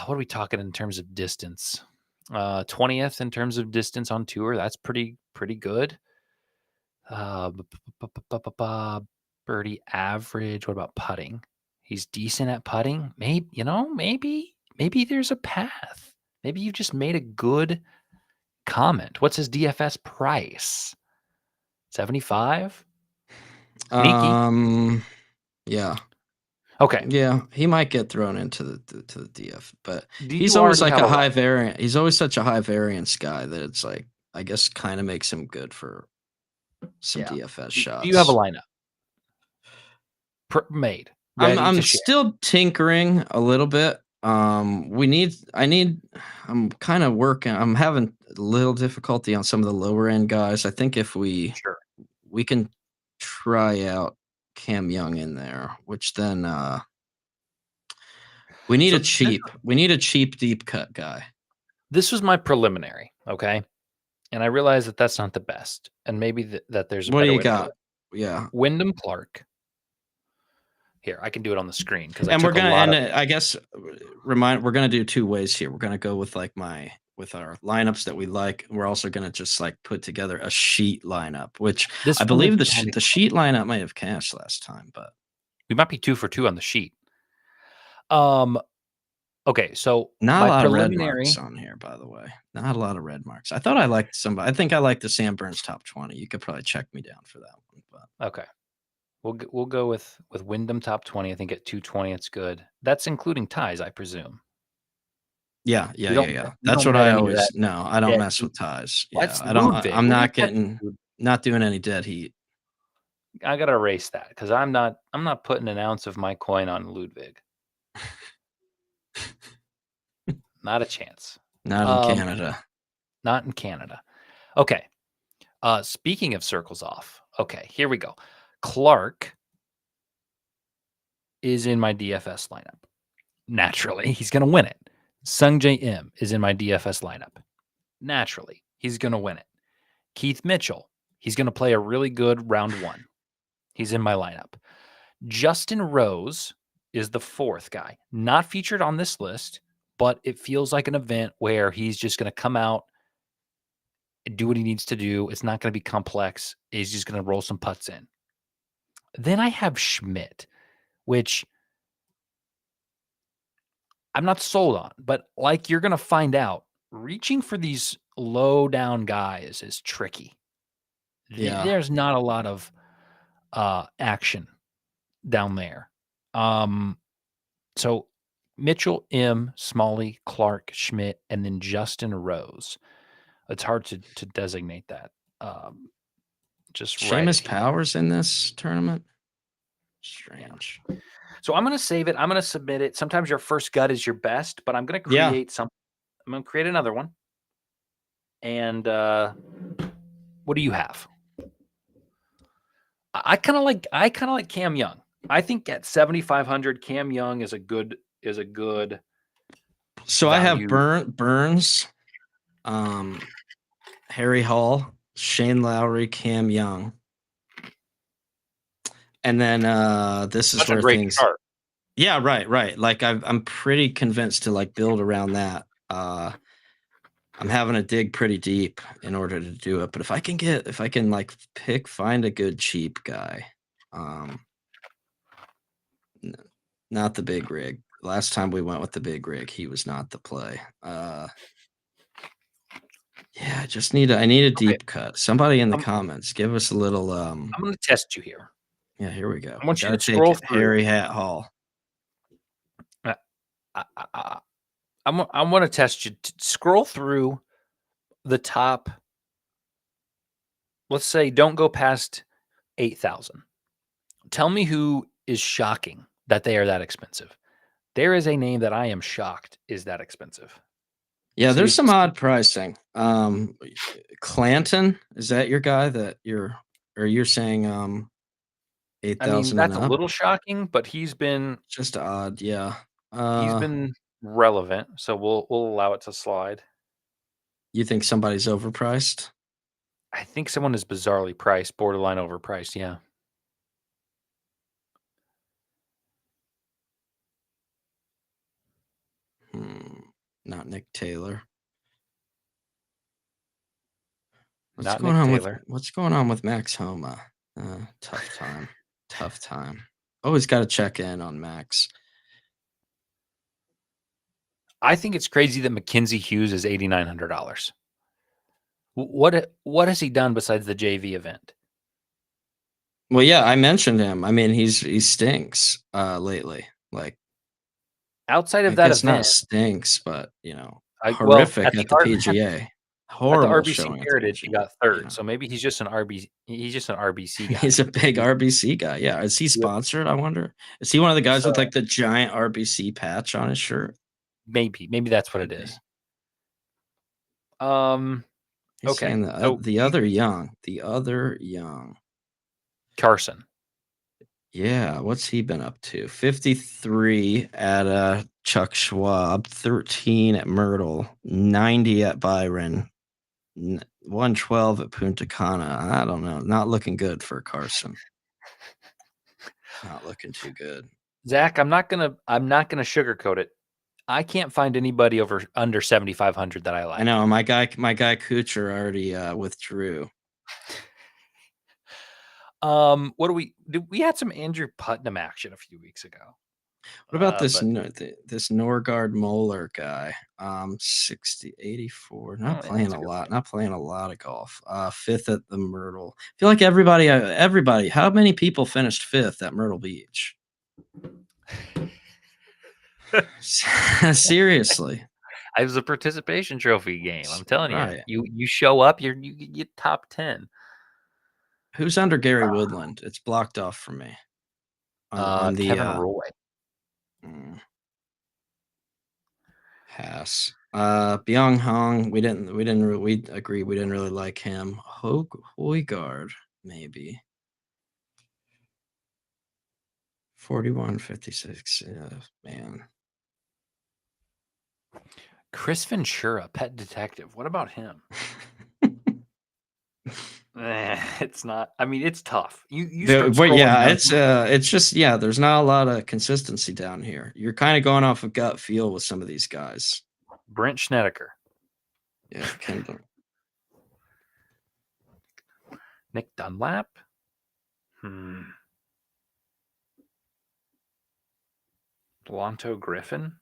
what are we talking in terms of distance? 20th in terms of distance on tour. That's pretty good. Birdie average. What about putting? He's decent at putting. Maybe there's a path. Maybe you just made a good comment. What's his DFS price? 75? Sneaky. Yeah. Okay. Yeah, he might get thrown into the DF, but he's always like a high variant. He's always such a high variance guy that it's like, I guess, kind of makes him good for some DFS shots. Do you have a lineup made? I'm still tinkering a little bit. I'm kind of working. I'm having a little difficulty on some of the lower end guys. I think if we can try out Cam Young in there, which then we need a cheap deep cut guy. This was my preliminary, okay? And I realize that that's not the best, and maybe that there's a what better do you way got? Yeah, Wyndham Clark. Here, I can do it on the screen because we're gonna I guess we're gonna do two ways here. We're gonna go with with our lineups that we like. We're also gonna just like put together a sheet lineup, which I believe the sheet lineup might have cashed last time, but we might be 2 for 2 on the sheet. Okay, so not a lot of red marks on here, by the way. Not a lot of red marks. I thought I liked somebody. I think I liked the Sam Burns top 20. You could probably check me down for that one, but okay. We'll go with Wyndham top 20. I think at 220 it's good. That's including ties, I presume. Yeah. That's what I always. No, I don't mess with ties. Yeah, I don't. I'm not doing any dead heat. I gotta erase that because I'm not putting an ounce of my coin on Ludwig. Not a chance. Not in Canada. Not in Canada. Okay. Speaking of circles off. Okay, here we go. Clark is in my DFS lineup. Naturally, he's going to win it. Sung J M is in my DFS lineup. Naturally, he's going to win it. Keith Mitchell, he's going to play a really good round one. He's in my lineup. Justin Rose is the fourth guy, not featured on this list, but it feels like an event where he's just going to come out and do what he needs to do. It's not going to be complex. He's just going to roll some putts in. Then I have Schmidt, which I'm not sold on, but like you're going to find out, reaching for these low down guys is tricky. Yeah. There's not a lot of action down there. So Mitchell, M, Smalley, Clark, Schmidt, and then Justin Rose. It's hard to designate that. Just Seamus right. Powers in this tournament? Strange. Yeah. So I'm going to save it. I'm going to submit it. Sometimes your first gut is your best, but I'm going to create something. I'm going to create another one. And what do you have? I kind of like Cam Young. I think at 7,500, Cam Young is a good. So value. I have Burns, Harry Hall, Shane Lowry, Cam Young, and then this is That's where a great things. chart. Yeah, right. Like I'm pretty convinced to like build around that. I'm having to dig pretty deep in order to do it. But if I can like find a good cheap guy, not the big rig. Last time we went with the big rig, he was not the play. Yeah, I need a deep cut. Somebody in the comments, give us a little. I'm going to test you here. Yeah, here we go. I want you to scroll through Harry Hat Hall. I want to test you. Scroll through the top. Let's say don't go past 8,000. Tell me who is shocking that they are that expensive. There is a name that I am shocked is that expensive. Yeah, there's some odd pricing. Clanton, is that your guy that you're saying 8,000? I mean, that's a little shocking, but he's been just odd, yeah. He's been relevant, so we'll allow it to slide. You think somebody's overpriced? I think someone is bizarrely priced, borderline overpriced, yeah. Not Nick Taylor. What's going on with Max Homa? Tough time. Always got to check in on Max. I think it's crazy that Mackenzie Hughes is $8,900. What has he done besides the JV event? Well, yeah, I mentioned him. I mean, he stinks lately. Like outside of that event, not stinks, but horrific at the PGA. Horrible at the RBC showing. Heritage, he got third. So maybe he's just an RBC. He's just an RBC guy. He's a big RBC guy. Yeah, is he sponsored? I wonder. Is he one of the guys with like the giant RBC patch on his shirt? Maybe that's what it is. He's saying the other young Carson. Yeah, what's he been up to? 53 at Chuck Schwab, 13 at Myrtle, 90 at Byron, 112 at Punta Cana. I don't know. Not looking good for Carson. Not looking too good. Zach, I'm not gonna sugarcoat it. I can't find anybody under 7,500 that I like. I know my guy Kuchar already withdrew. We had some Andrew Putnam action a few weeks ago. What about this Norgard Moeller guy? 60, 84. Not playing a lot of golf. Fifth at the Myrtle. I feel like everybody. How many people finished fifth at Myrtle Beach? Seriously. It was a participation trophy game. I'm telling you, you show up, you get top 10. Who's under Gary Woodland? It's blocked off for me. On the Kevin Roy. Pass. Byung Hong, we agree we didn't really like him. Hoygaard, maybe. 41.56. Man. Chris Ventura, Pet Detective. What about him? It's not. I mean, it's tough. You start But yeah, scrolling down. it's just there's not a lot of consistency down here. You're kind of going off of gut feel with some of these guys. Brent Schnedeker, Yeah, Kendall. Nick Dunlap. Delonto Griffin.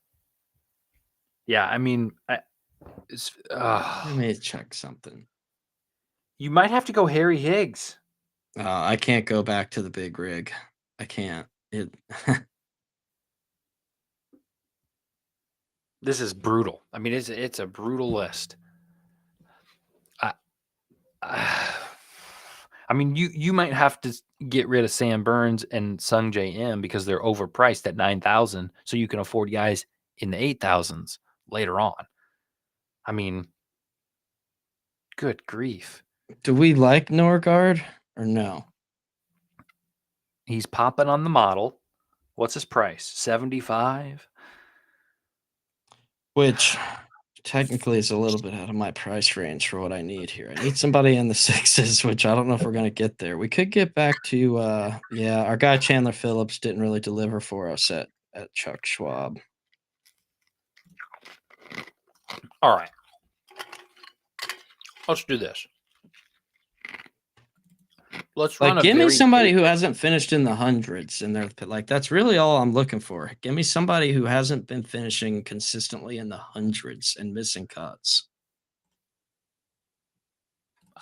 Yeah, I mean, Let me check something. You might have to go Harry Higgs. I can't go back to the big rig. I can't. This is brutal. I mean, it's a brutal list. I mean, you might have to get rid of Sam Burns and Sung J M because they're overpriced at 9,000, so you can afford guys in the 8,000s later on. I mean, good grief. Do we like Norgard or no? He's popping on the model. What's his price? 75. Which technically is a little bit out of my price range for what I need here. I need somebody in the 6s, which I don't know if we're going to get there. We could get back to, our guy Chandler Phillips didn't really deliver for us at Chuck Schwab. All right. Let's do this. Let's run give me somebody who hasn't finished in the hundreds, and they're like, that's really all I'm looking for. Give me somebody who hasn't been finishing consistently in the hundreds and missing cuts.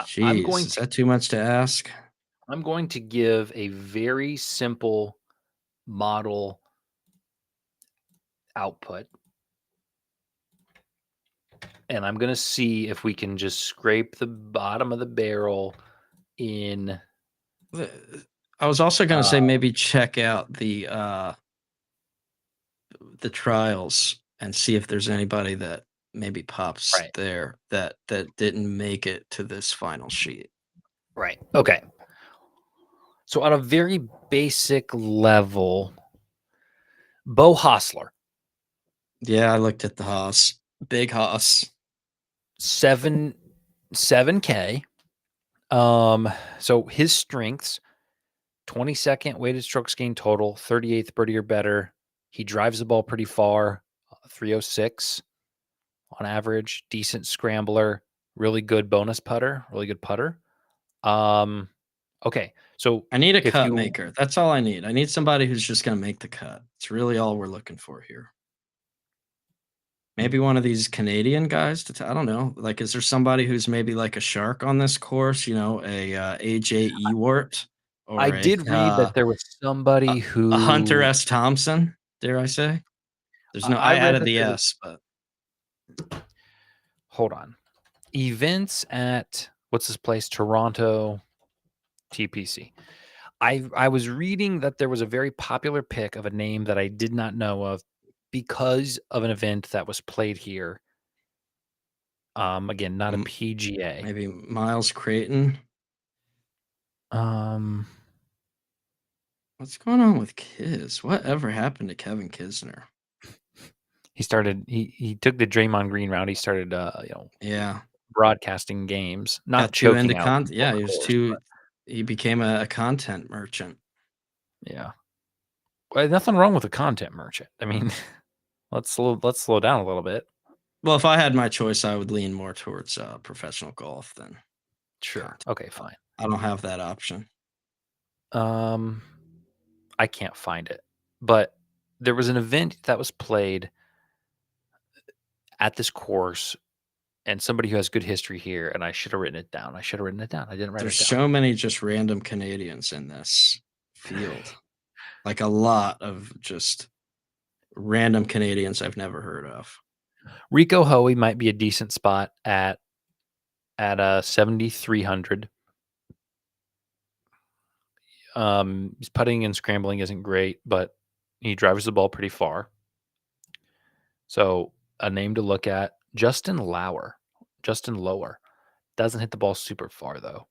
Jeez, is that too much to ask? I'm going to give a very simple model output. And I'm going to see if we can just scrape the bottom of the barrel in. I was also going to say maybe check out the trials and see if there's anybody that maybe pops there that didn't make it to this final sheet. Right. Okay. So on a very basic level, Bo Hostler. Yeah, I looked at the Haas. Big Haas. 7K. So his strengths, 22nd weighted strokes gained total, 38th birdie or better. He drives the ball pretty far, 306 on average, decent scrambler, really good bonus putter, really good putter. Okay. So I need a cut maker. That's all I need. I need somebody who's just going to make the cut. It's really all we're looking for here. Maybe one of these Canadian guys. I don't know. Like, is there somebody who's maybe like a shark on this course? A AJ Ewart? Or I did read that there was somebody who a Hunter S. Thompson. Dare I say? There's no. I added the S, but hold on. Events at what's this place? Toronto TPC. I was reading that there was a very popular pick of a name that I did not know of because of an event that was played here. Again, not a PGA. Maybe Miles Creighton. What's going on with Kiz? Whatever happened to Kevin Kisner? He started. He took the Draymond Green route. He started. Broadcasting games, not choking out. Yeah, he was too. He became a content merchant. Yeah, well, nothing wrong with a content merchant. I mean, let's slow down a little bit. Well, if I had my choice, I would lean more towards professional golf than. Sure. Content. Okay, fine. I don't have that option. I can't find it, but there was an event that was played at this course, and somebody who has good history here, and I should have written it down. I didn't write it down. There's so many just random Canadians in this field. Like a lot of just random Canadians I've never heard of. Rico Hoey might be a decent spot at 7,300. His putting and scrambling isn't great, but he drives the ball pretty far. So a name to look at, Justin Lower. Doesn't hit the ball super far, though.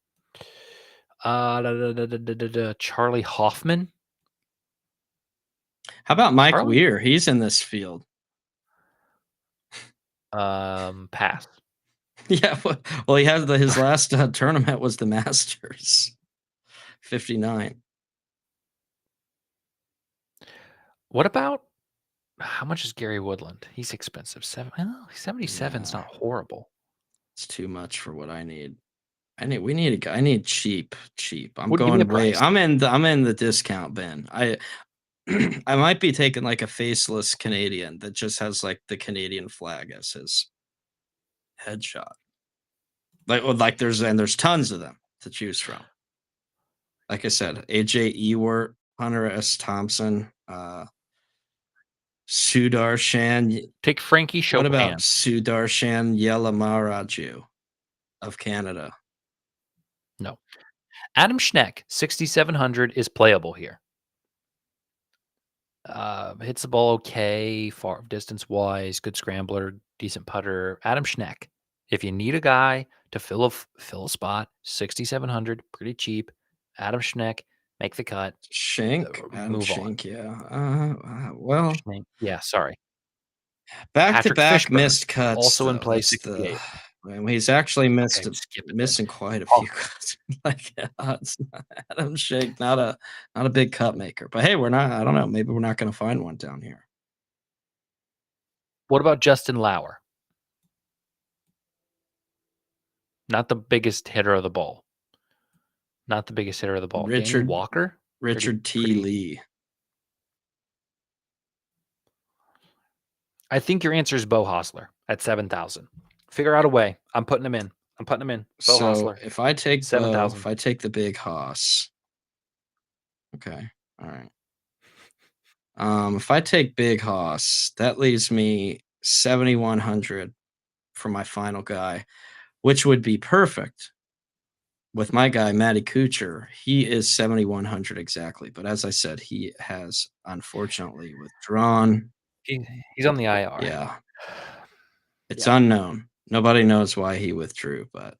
Charlie Hoffman. How about Mike Charlie? Weir? He's in this field. Pass. Yeah, well, he had his last tournament was the Masters, 59. What about how much is Gary Woodland? He's expensive. 77 is Yeah. not horrible. It's too much for what I need. I need cheap. I'm Well, give me a going way. price. I'm in the discount bin. I might be taking like a faceless Canadian that just has like the Canadian flag as his headshot. Like there's tons of them to choose from. Like I said, AJ Ewart, Hunter S. Thompson, Sudarshan. Take Frankie Chopin. What about Sudarshan Yelamaraju of Canada? No. Adam Schneck, 6,700 is playable here. Hits the ball okay, far distance wise, good scrambler, decent putter. Adam Schneck. If you need a guy to fill a spot, 6,700, pretty cheap. Adam Schneck, make the cut. Shank, Adam move Shank, yeah. Well, Schneck. Yeah, sorry. back to Patrick back Fishburne, missed cuts. also in though. play, That's 68. he's actually Okay, skip it then. missing quite a Oh. few cuts. Like it's not Adam Shank, not a big cut maker. But hey, I don't know. Maybe we're not going to find one down here. What about Justin Lauer? Not the biggest hitter of the ball. Richard Daniel Walker? Richard T. Lee. I think your answer is Bo Hostler at 7,000. Figure out a way. I'm putting him in. Bo Hostler. If I take 7,000. if I take the big Hoss, okay, all right. If I take big Hoss, that leaves me 7,100 for my final guy, which would be perfect. With my guy Matty Kuchar, he is 7,100 exactly. But as I said, he has unfortunately withdrawn. He's on the IR. Yeah. It's unknown. Nobody knows why he withdrew, but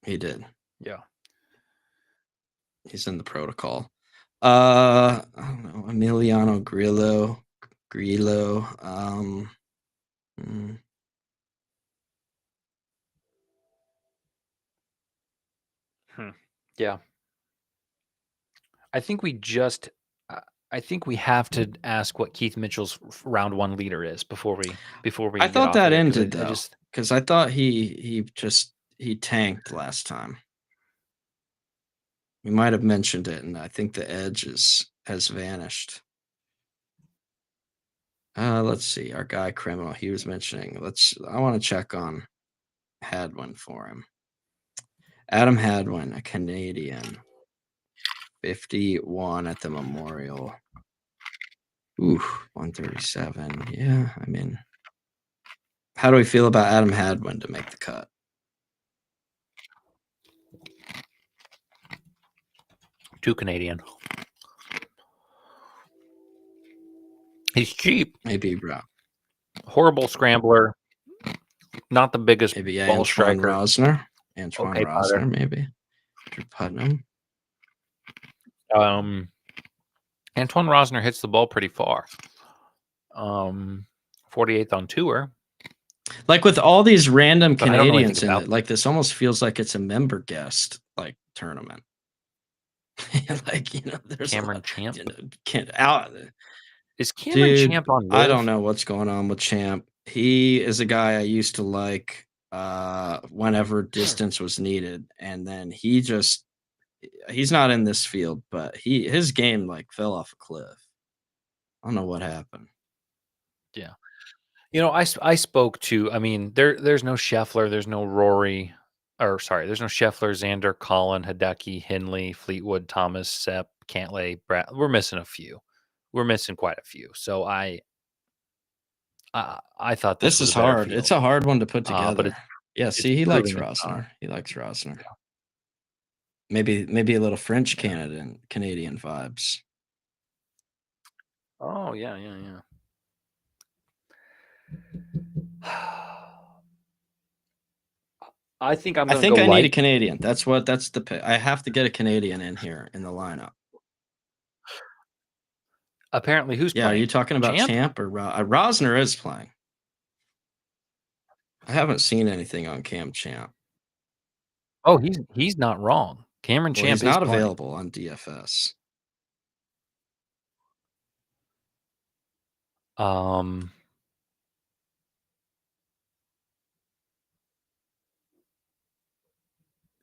he did. Yeah. He's in the protocol. I don't know. Emiliano Grillo. Yeah. I think we have to ask what Keith Mitchell's round one leader is before we. I thought that ended though, because I thought he tanked last time. We might have mentioned it, and I think the edge has vanished. Let's see. Our guy Criminal, he was mentioning. I want to check on Hadwin for him. Adam Hadwin, a Canadian. 51 at the Memorial. Ooh, 137. Yeah, I mean, how do we feel about Adam Hadwin to make the cut? Too Canadian. He's cheap. Maybe bro. Horrible scrambler. Not the biggest Maybe ball striker. Rosner. Okay, Rosner, maybe. Drew Putnam. Antoine Rosner hits the ball pretty far. 48th on tour. Like with all these random Canadians in it, them. like this almost feels like it's a member guest like tournament. Like, there's Cameron Champ. Is Cameron Champ on? I don't know what's going on with Champ. He is a guy I used to like whenever distance was needed, and then he's not in this field, but his game like fell off a cliff. I don't know what happened. Yeah. I spoke to, there's no Scheffler, there's no Rory, there's no Scheffler, Xander, Colin, Hideki, Henley, Fleetwood, Thomas, Sepp, Cantlay, Brad. We're missing a few. We're missing quite a few. So I thought this was is hard. It's a hard one to put together. But he likes Rosner. He likes Rosner. Maybe a little French Canadian vibes. Oh yeah. I think I'm I gonna think go I need a light. Canadian. That's the pick. I have to get a Canadian in here in the lineup. Apparently, who's Yeah, are playing? you talking about Champ or Rosner is playing? I haven't seen anything on Cam Champ. Oh, he's not wrong. Cameron Well, Champ he's is not playing. available on DFS.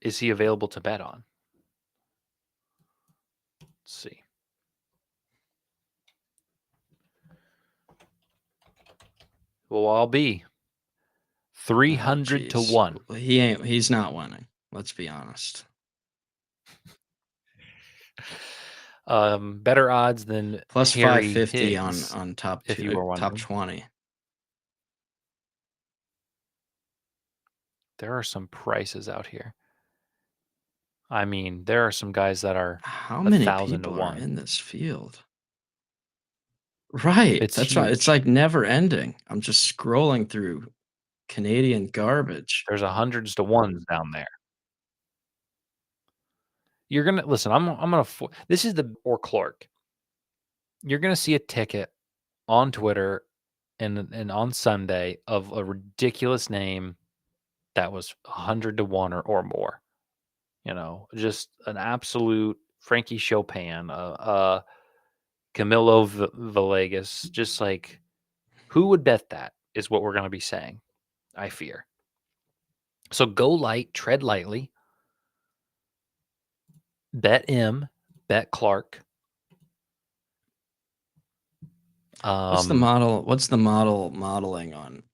Is he available to bet on? Let's see. Well, I'll be 300 to geez. 1. He's not winning. Let's be honest. Better odds than Plus Harry 550 Higgs, on top if you were top wondering. 20. There are some prices out here. I mean, there are some guys that are How many 1,000 to people are 1. in this field? Right. It's That's right. It's huge. like never ending. I'm just scrolling through Canadian garbage. There's hundreds to ones down there. You're gonna listen. I'm gonna. This is the or Clark. You're gonna see a ticket on Twitter and on Sunday of a ridiculous name that was 100 to 1 or more. You know, just an absolute Frankie Chopin, Camilo Villegas. Just like who would bet that is what we're going to be saying. I fear. So go light, tread lightly. Bet M, bet Clark. What's the model? What's the modeling on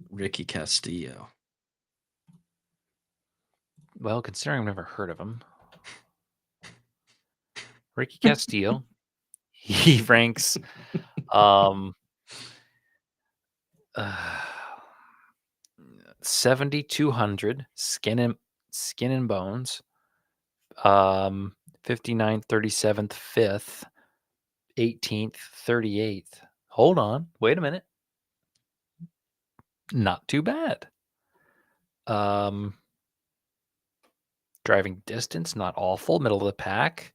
Ricky Castillo? Well, considering I've never heard of him, Ricky Castillo, he ranks 7,200 skin and bones. 59th, 37th, 5th, 18th, 38th. Hold on. Wait a minute. Not too bad. Driving distance, not awful. Middle of the pack.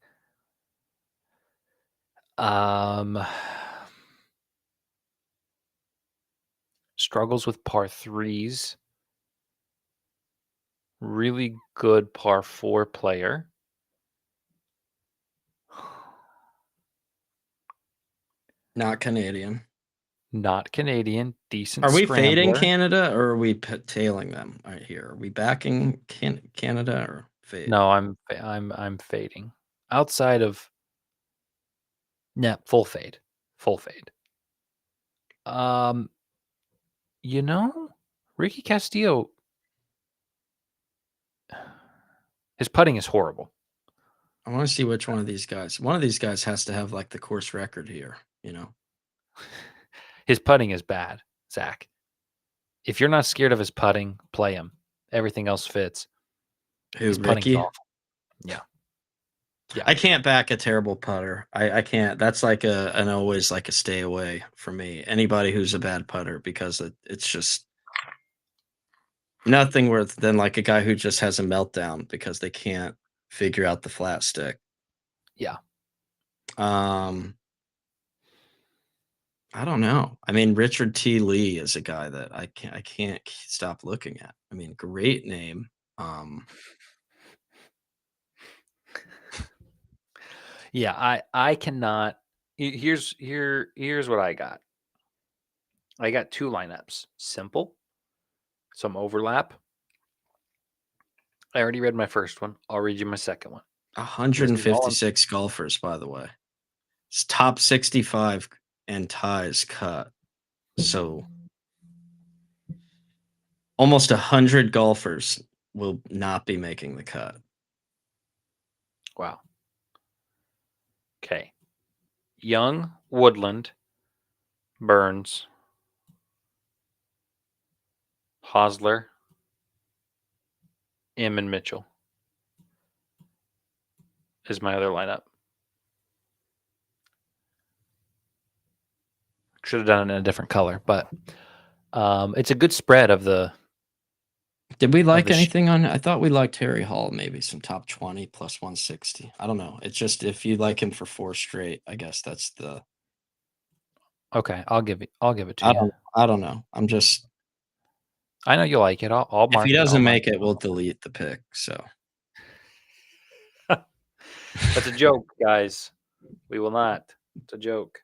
Struggles with par threes. Really good par four player. Not Canadian. Not Canadian. Decent Are we scrambler. fading Canada or are we tailing them right here? Are we backing Canada or fade? No, I'm fading. Outside of full fade. Full fade. You know, Ricky Castillo, his putting is horrible. I want to see which one of these guys. One of these guys has to have like the course record here, you know. His putting is bad, Zach. If you're not scared of his putting, play him. Everything else fits. Who, His putting's Ricky? awful. Yeah. I can't back a terrible putter. I can't. That's like an always like a stay away for me. Anybody who's a bad putter, because it's just nothing worth than like a guy who just has a meltdown because they can't figure out the flat stick. Yeah. I don't know. I mean, Richard T. Lee is a guy that I can't stop looking at. I mean, great name. Yeah, I cannot. Here's what I got. I got two lineups. Simple. Some overlap. I already read my first one. I'll read you my second one. 156 golfers, by the way. It's top 65 and ties cut. So almost 100 golfers will not be making the cut. Wow. Okay. Young, Woodland, Burns, Hosler, M and Mitchell. is my other lineup. Should have done it in a different color, but it's a good spread of the. Did we like the sh- anything on? I thought we liked Harry Hall, maybe some top 20 plus 160. I don't know. It's just if you like him for 4 straight, I guess that's the. Okay, I'll give it to you. I don't know. I'm just. I know you like it. I'll If mark he it. I'll doesn't mark make it, we'll delete the pick. So That's a joke, guys. We will not. It's a joke.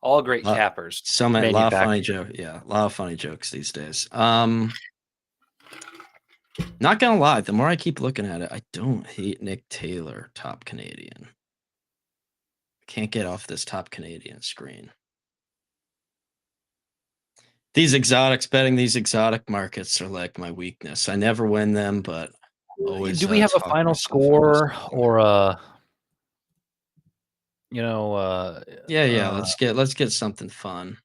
All great cappers. A lot of funny joke. Yeah, a lot of funny jokes these days. Not gonna lie, the more I keep looking at it, I don't hate Nick Taylor, top Canadian. I can't get off this top Canadian screen. These exotic markets are like my weakness. I never win them, but always. Do we have a talk final myself into score something. or a? Yeah. Let's get something fun.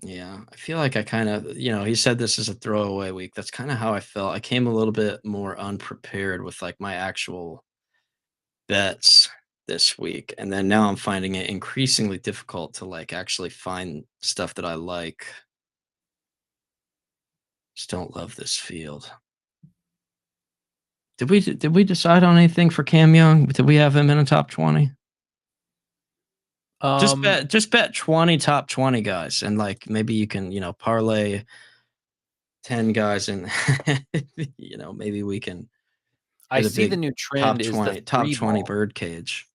Yeah, I feel like I kind of, he said this is a throwaway week. That's kind of how I felt. I came a little bit more unprepared with like my actual bets this week. And then now I'm finding it increasingly difficult to like actually find stuff that I like. Just don't love this field. Did we decide on anything for Cam Young? Did we have him in a top 20? Just bet 20 top 20 guys, and like maybe you can, parlay 10 guys, and maybe we can. I see the new trend is the top 20 ball. bird cage.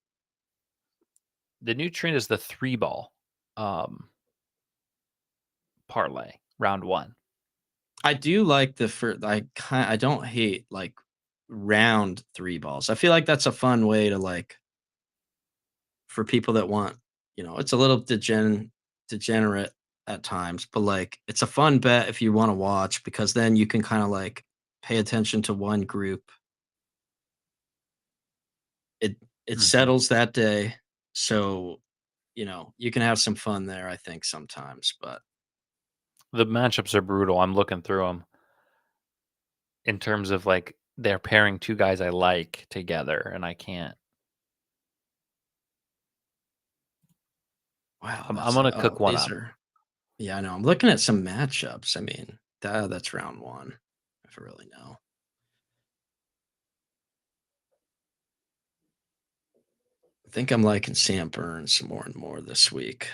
The new trend is the 3-ball parlay round 1. I do like the first. I don't hate like round 3 balls. I feel like that's a fun way to like for people that want. It's a little degenerate at times, but like it's a fun bet if you want to watch, because then you can kind of like pay attention to one group. It settles that day, so you can have some fun there, I think, sometimes. But the matchups are brutal. I'm looking through them in terms of like they're pairing 2 guys I like together, and I can't. Wow, I'm gonna cook one up. Yeah, I know. I'm looking at some matchups. I mean, that's round 1. If I really know. I think I'm liking Sam Burns more and more this week.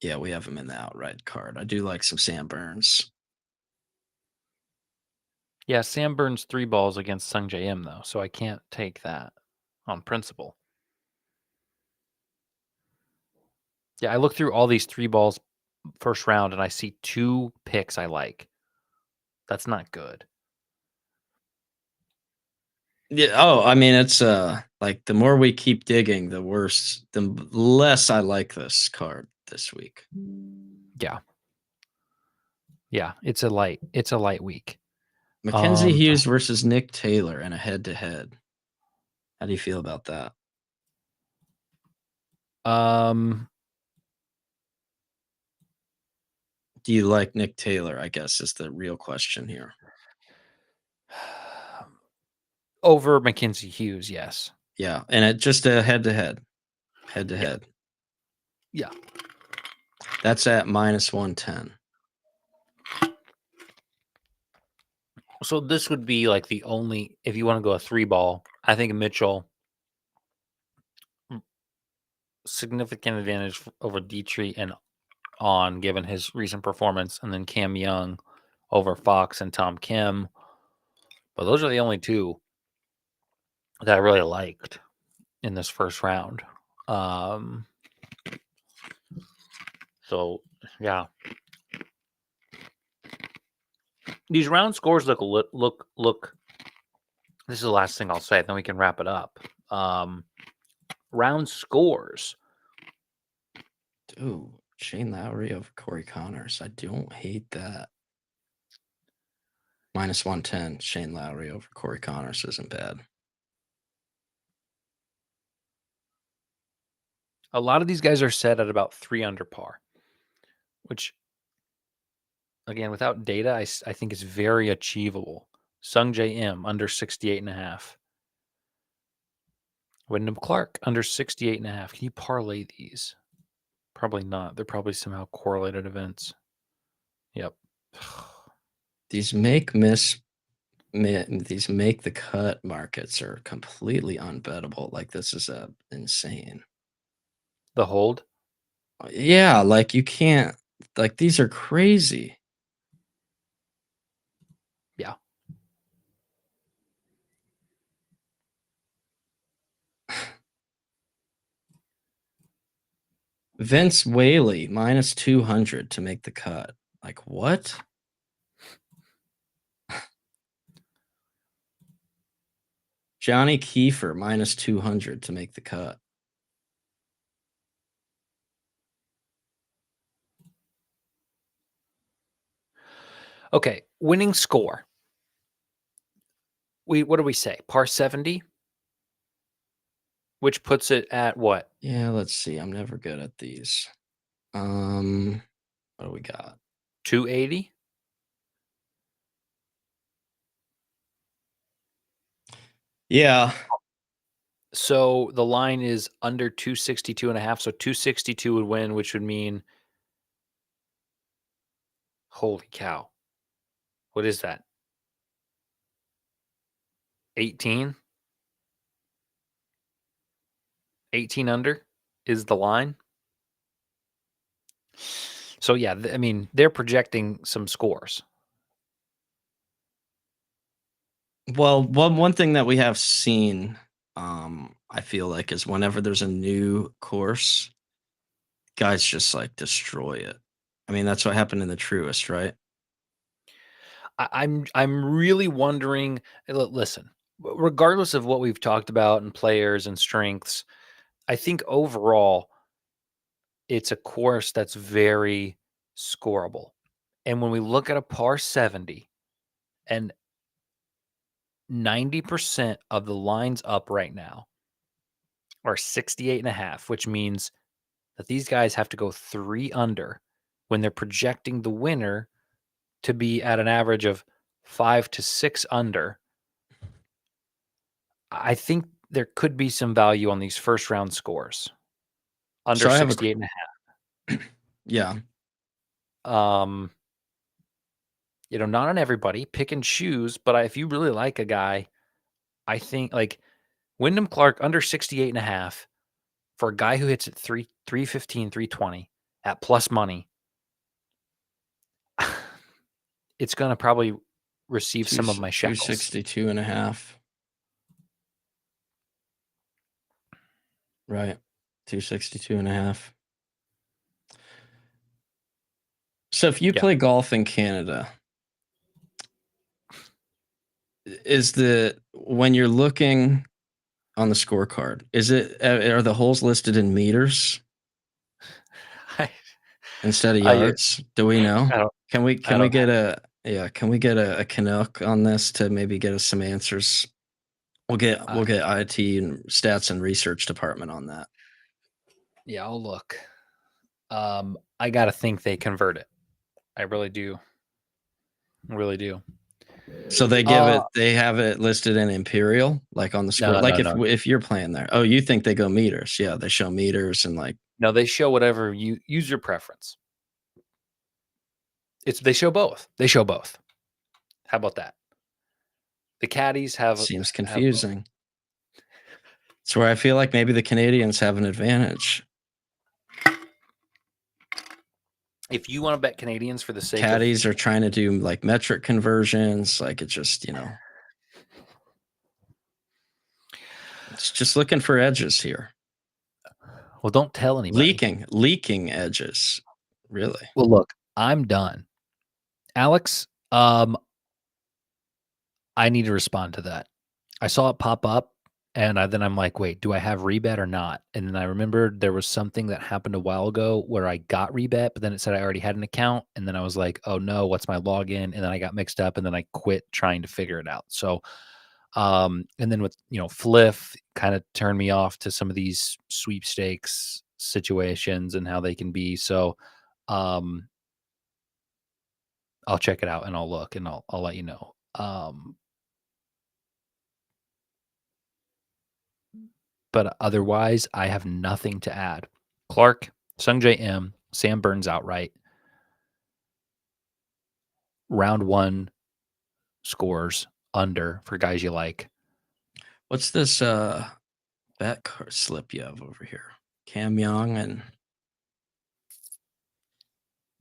Yeah, we have him in the outright card. I do like some Sam Burns. Yeah, Sam Burns 3 balls against Sung J M though, so I can't take that on principle. Yeah, I look through all these 3 balls first round, and I see 2 picks I like. That's not good. Yeah. Oh, I mean, it's like the more we keep digging, the worse, the less I like this card this week. Yeah. Yeah, it's a light week. Mackenzie Hughes versus Nick Taylor in a head-to-head. How do you feel about that? Do you like Nick Taylor, I guess, is the real question here. Over Mackenzie Hughes, yes. Yeah, and it just a head-to-head. Head-to-head. Yeah. That's at minus 110. So this would be like the only, if you want to go a 3-ball, I think Mitchell, significant advantage over Dietrich and On, given his recent performance, and then Cam Young over Fox and Tom Kim. But those are the only 2 that I really liked in this first round. So yeah, these round scores look. This is the last thing I'll say, then we can wrap it up. Round scores. Ooh, Shane Lowry over Corey Connors. I don't hate that. Minus 110, Shane Lowry over Corey Connors isn't bad. A lot of these guys are set at about 3 under par, which, again, without data, I think is very achievable. Sung J M under 68.5. Wyndham Clark under 68.5. Can you parlay these? Probably not. They're probably somehow correlated events. Yep. These these make the cut markets are completely unbettable. Like this is insane. The hold. Yeah, like you can't. Like these are crazy. Yeah. Vince Whaley minus 200 to make the cut. Like what? Johnny Kiefer minus 200 to make the cut. Okay, winning score. What do we say? Par 70, which puts it at what? Yeah, let's see. I'm never good at these. What do we got? 280. Yeah. So the line is under 262.5. So 262 would win, which would mean, holy cow. What is that? 18? 18 under is the line. So yeah, I mean, they're projecting some scores. Well, one thing that we have seen, I feel like, is whenever there's a new course, guys just like destroy it. I mean, that's what happened in the Truest, right? I'm really wondering. Listen, regardless of what we've talked about and players and strengths, I think overall it's a course that's very scoreable. And when we look at a par 70 and 90% of the lines up right now are 68.5, which means that these guys have to go 3 under when they're projecting the winner to be at an average of 5 to 6 under. I think there could be some value on these first round scores under So I have 68.5. Yeah. Not on everybody, pick and choose, but if you really like a guy, I think like Wyndham Clark under 68.5 for a guy who hits at 315, 320 at plus money, it's going to probably receive some of my shekels. 262.5. Right. 262.5. So if you play golf in Canada, when you're looking on the scorecard, are the holes listed in meters instead of yards? Do we know? Can we get a Canuck on this to maybe get us some answers? We'll get IT and stats and research department on that. Yeah, I'll look. I got to think they convert it. I really do. So they they have it listed in Imperial, like on the score. If you're playing there, you think they go meters? Yeah, they show meters and like. No, they show whatever you use your preference. They show both. How about that? The caddies seems confusing. It's where I feel like maybe the Canadians have an advantage. If you want to bet Canadians for the sake caddies are trying to do like metric conversions, like it's just, it's just looking for edges here. Well, don't tell anybody. Leaking edges. Really? Well, look, I'm done. Alex, I need to respond to that. I saw it pop up. And then I'm like, wait, do I have rebet or not? And then I remembered there was something that happened a while ago where I got rebet, but then it said I already had an account. And then I was like, oh no, what's my login? And then I got mixed up and then I quit trying to figure it out. So, and then with, Fliff kind of turned me off to some of these sweepstakes situations and how they can be. So I'll check it out and I'll look and I'll let you know. But otherwise, I have nothing to add. Clark, Sungjae M, Sam Burns outright. Round 1 scores under for guys you like. What's this bet card slip you have over here? Cam Young and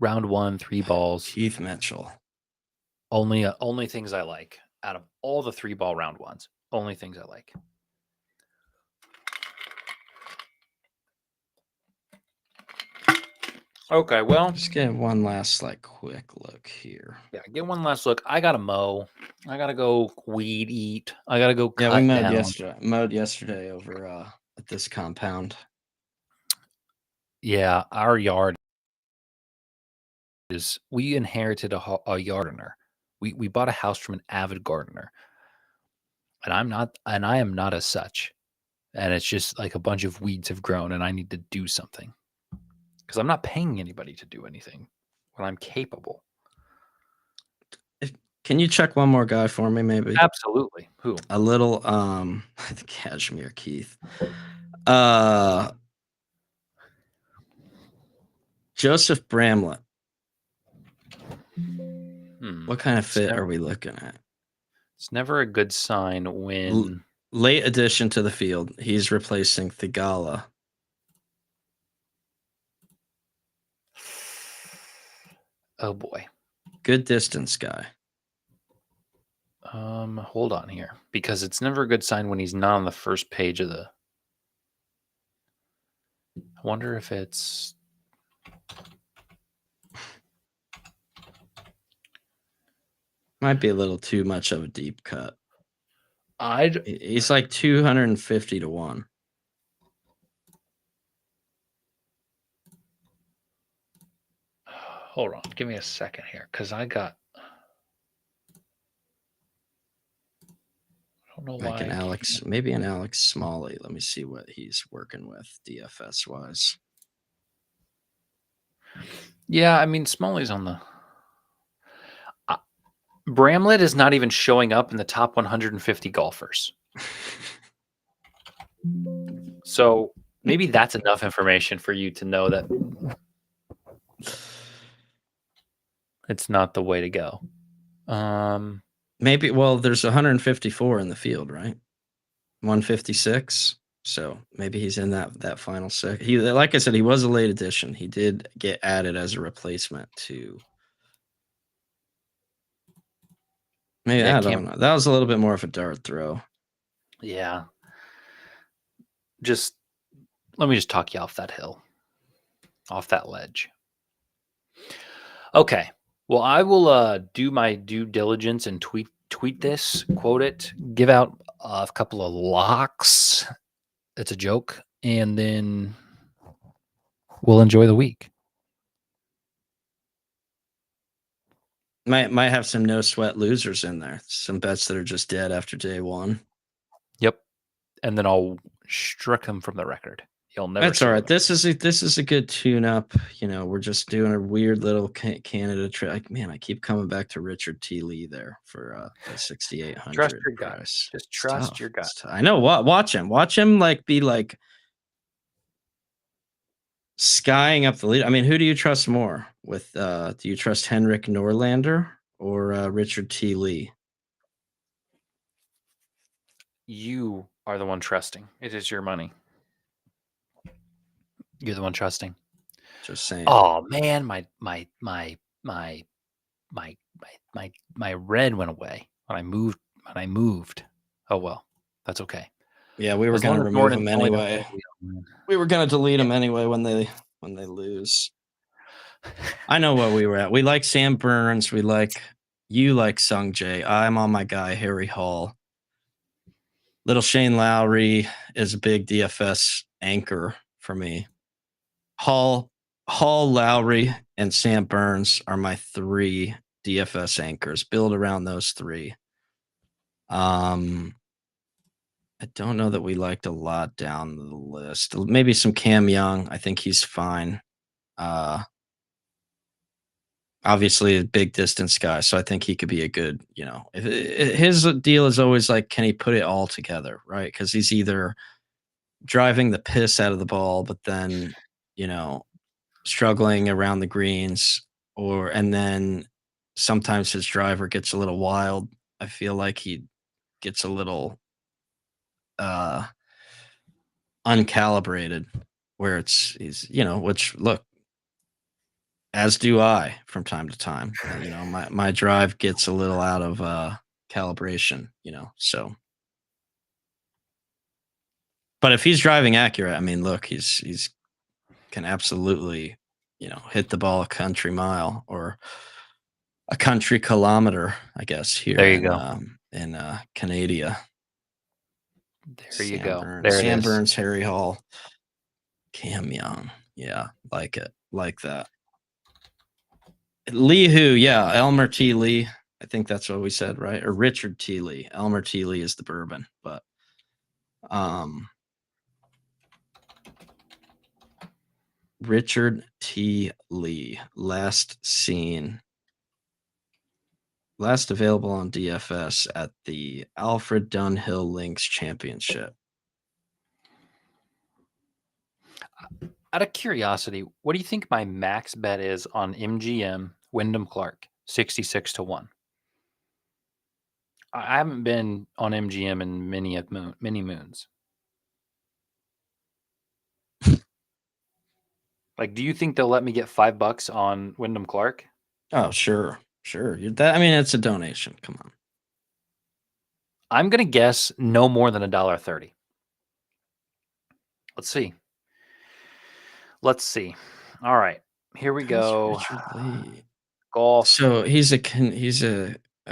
Round 1, 3 balls. Keith Mitchell. Only things I like out of all the 3-ball round ones. Only things I like. Okay, well, Just get one last quick look here. Yeah, get one last look. I gotta mow. I gotta go weed eat. I gotta go cut Yeah, we mowed down. yesterday. Mowed yesterday over at this compound. Yeah, our yard is. We inherited a gardener. We bought a house from an avid gardener, and I am not as such. And it's just like a bunch of weeds have grown, and I need to do something because I'm not paying anybody to do anything when I'm capable. Can you check one more guy for me, maybe? Absolutely. Who? A little Cashmere Keith. Joseph Bramlett. What kind of fit are we looking at? It's never a good sign when late addition to the field. He's replacing Thigala. Oh boy. Good distance guy. Hold on here, because it's never a good sign when he's not on the first page of the. I wonder if it's. Might be a little too much of a deep cut. He's like 250 to 1. Hold on, give me a second here, because I got. I don't know Like why. maybe an Alex Smalley. Let me see what he's working with DFS wise. Yeah, I mean Smalley's on the. Bramlett is not even showing up in the top 150 golfers. So maybe that's enough information for you to know that it's not the way to go. Maybe, well, there's 154 in the field, right? 156. So maybe he's in that final sec. He, like I said, he was a late addition. He did get added as a replacement to. Maybe I don't know. That was a little bit more of a dart throw. Yeah. Let me just talk you off that hill, off that ledge. Okay. Well, I will do my due diligence and tweet this, quote it, give out a couple of locks. It's a joke, and then we'll enjoy the week. Might have some no sweat losers in there. Some bets that are just dead after day one. Yep, and then I'll strike them from the record. You'll never. That's all right. This is a good tune-up. You know, we're just doing a weird little Canada trick. Man, I keep coming back to Richard T. Lee there for the 6,800. Trust your gut. Just trust your gut. I know. Watch him. Watch him be skying up the lead. I mean, who do you trust more? With do you trust Henrik Norlander or Richard T. Lee? You are the one trusting. It is your money. You're the one trusting. Just saying. Oh man, my red went away when I moved. Oh well, that's okay. Yeah, we were going to remove them anyway. We were going to delete them anyway when they lose. I know what we were at. We like Sam Burns. You like Sungjae. I'm on my guy Harry Hall. Little Shane Lowry is a big DFS anchor for me. Hall, Lowry, and Sam Burns are my 3 DFS anchors. Build around those 3. And I don't know that we liked a lot down the list. Maybe some Cam Young. I think he's fine. Obviously a big distance guy, so I think he could be a good, his deal is always like, can he put it all together, right? Because he's either driving the piss out of the ball, but then, struggling around the greens, and then sometimes his driver gets a little wild. I feel like he gets a little uncalibrated, where which look, as do I from time to time. My drive gets a little out of calibration, so. But if he's driving accurate, I mean, look, he's can absolutely, hit the ball a country mile or a country kilometer, I guess, here There you go. in Canada. There you go. Burns, There it Sam is. Burns, Harry Hall, Cam Young. Yeah, like it. Like that. Lee Hu, yeah, Elmer T. Lee. I think that's what we said, right? Or Richard T. Lee. Elmer T. Lee is the bourbon, but Richard T. Lee, last available on DFS at the Alfred Dunhill Links Championship. Out of curiosity, what do you think my max bet is on MGM Wyndham Clark, 66-1? I haven't been on MGM in many moons. Like, do you think they'll let me get $5 on Wyndham Clark? Oh, sure. It's a donation. Come on. I'm gonna guess no more than $1.30. Let's see. All right, here we go. Richard Lee. Golf. So he's a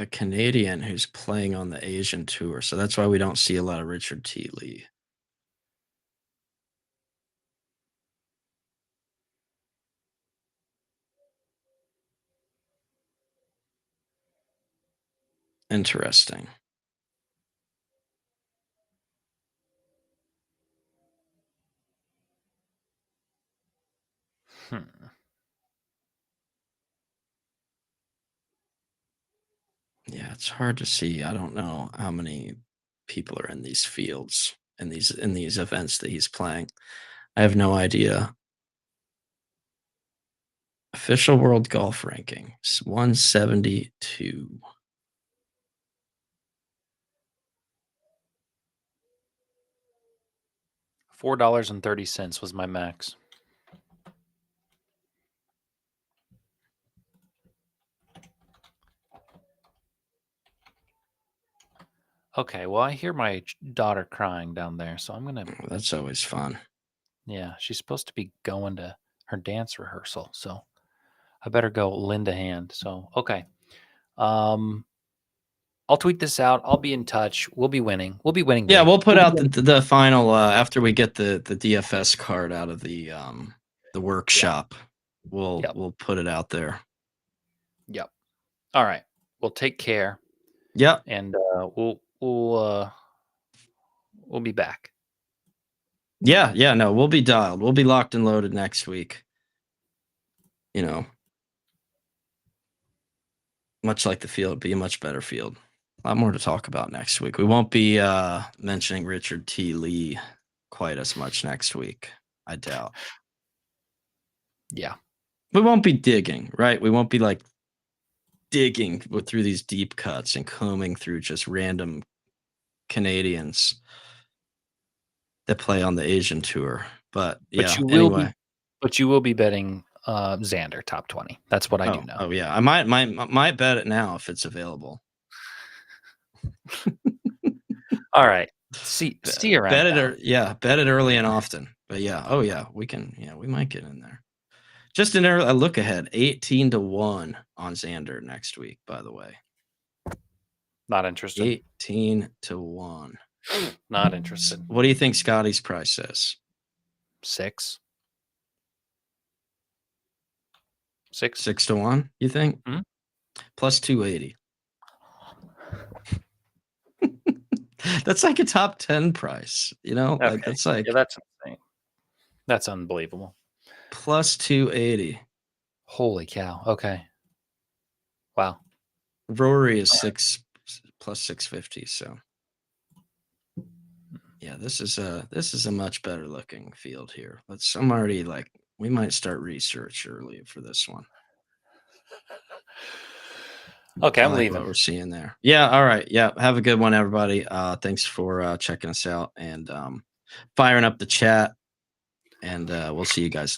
Canadian who's playing on the Asian tour, so that's why we don't see a lot of Richard T. Lee. Interesting. Yeah, it's hard to see. I don't know how many people are in these fields in these events that he's playing. I have no idea. Official world golf ranking 172. $4.30 was my max. Okay, well, I hear my daughter crying down there, so I'm gonna. That's always fun. Yeah, she's supposed to be going to her dance rehearsal, so I better go lend a hand. So, okay. I'll tweet this out. I'll be in touch. We'll be winning. Yeah, big. we'll put out the final after we get the DFS card out of the workshop. We'll put it out there. Yep. All right. Well, take care. Yep. And we'll be back. Yeah. No, we'll be dialed. We'll be locked and loaded next week. Much like the field, it'll be a much better field. A lot more to talk about next week. We won't be mentioning Richard T. Lee quite as much next week, I doubt. Yeah. We won't be digging, right? We won't be like digging through these deep cuts and combing through just random Canadians that play on the Asian tour. But yeah, anyway. You will be betting Xander top 20. That's what I do know. Oh yeah, I might bet it now if it's available. All right. See around. Bet it early and often. But yeah, we can. Yeah, we might get in there. Just a look ahead, 18-1 on Xander next week. By the way, not interested. 18-1. Not interested. What do you think Scotty's price is? 6. 6-1. You think? Mm-hmm. Plus 280. That's like a top 10 price, you know? Like Okay. that's like Yeah, that's insane. That's unbelievable. plus 280. Holy cow. Okay. Wow. Rory is plus 650. So yeah, this is a much better looking field here. I'm already like, we might start research early for this one. Okay, I I'm like leaving. what we're seeing there. Yeah. All right. Yeah. Have a good one, everybody. Thanks for checking us out and firing up the chat. And we'll see you guys next.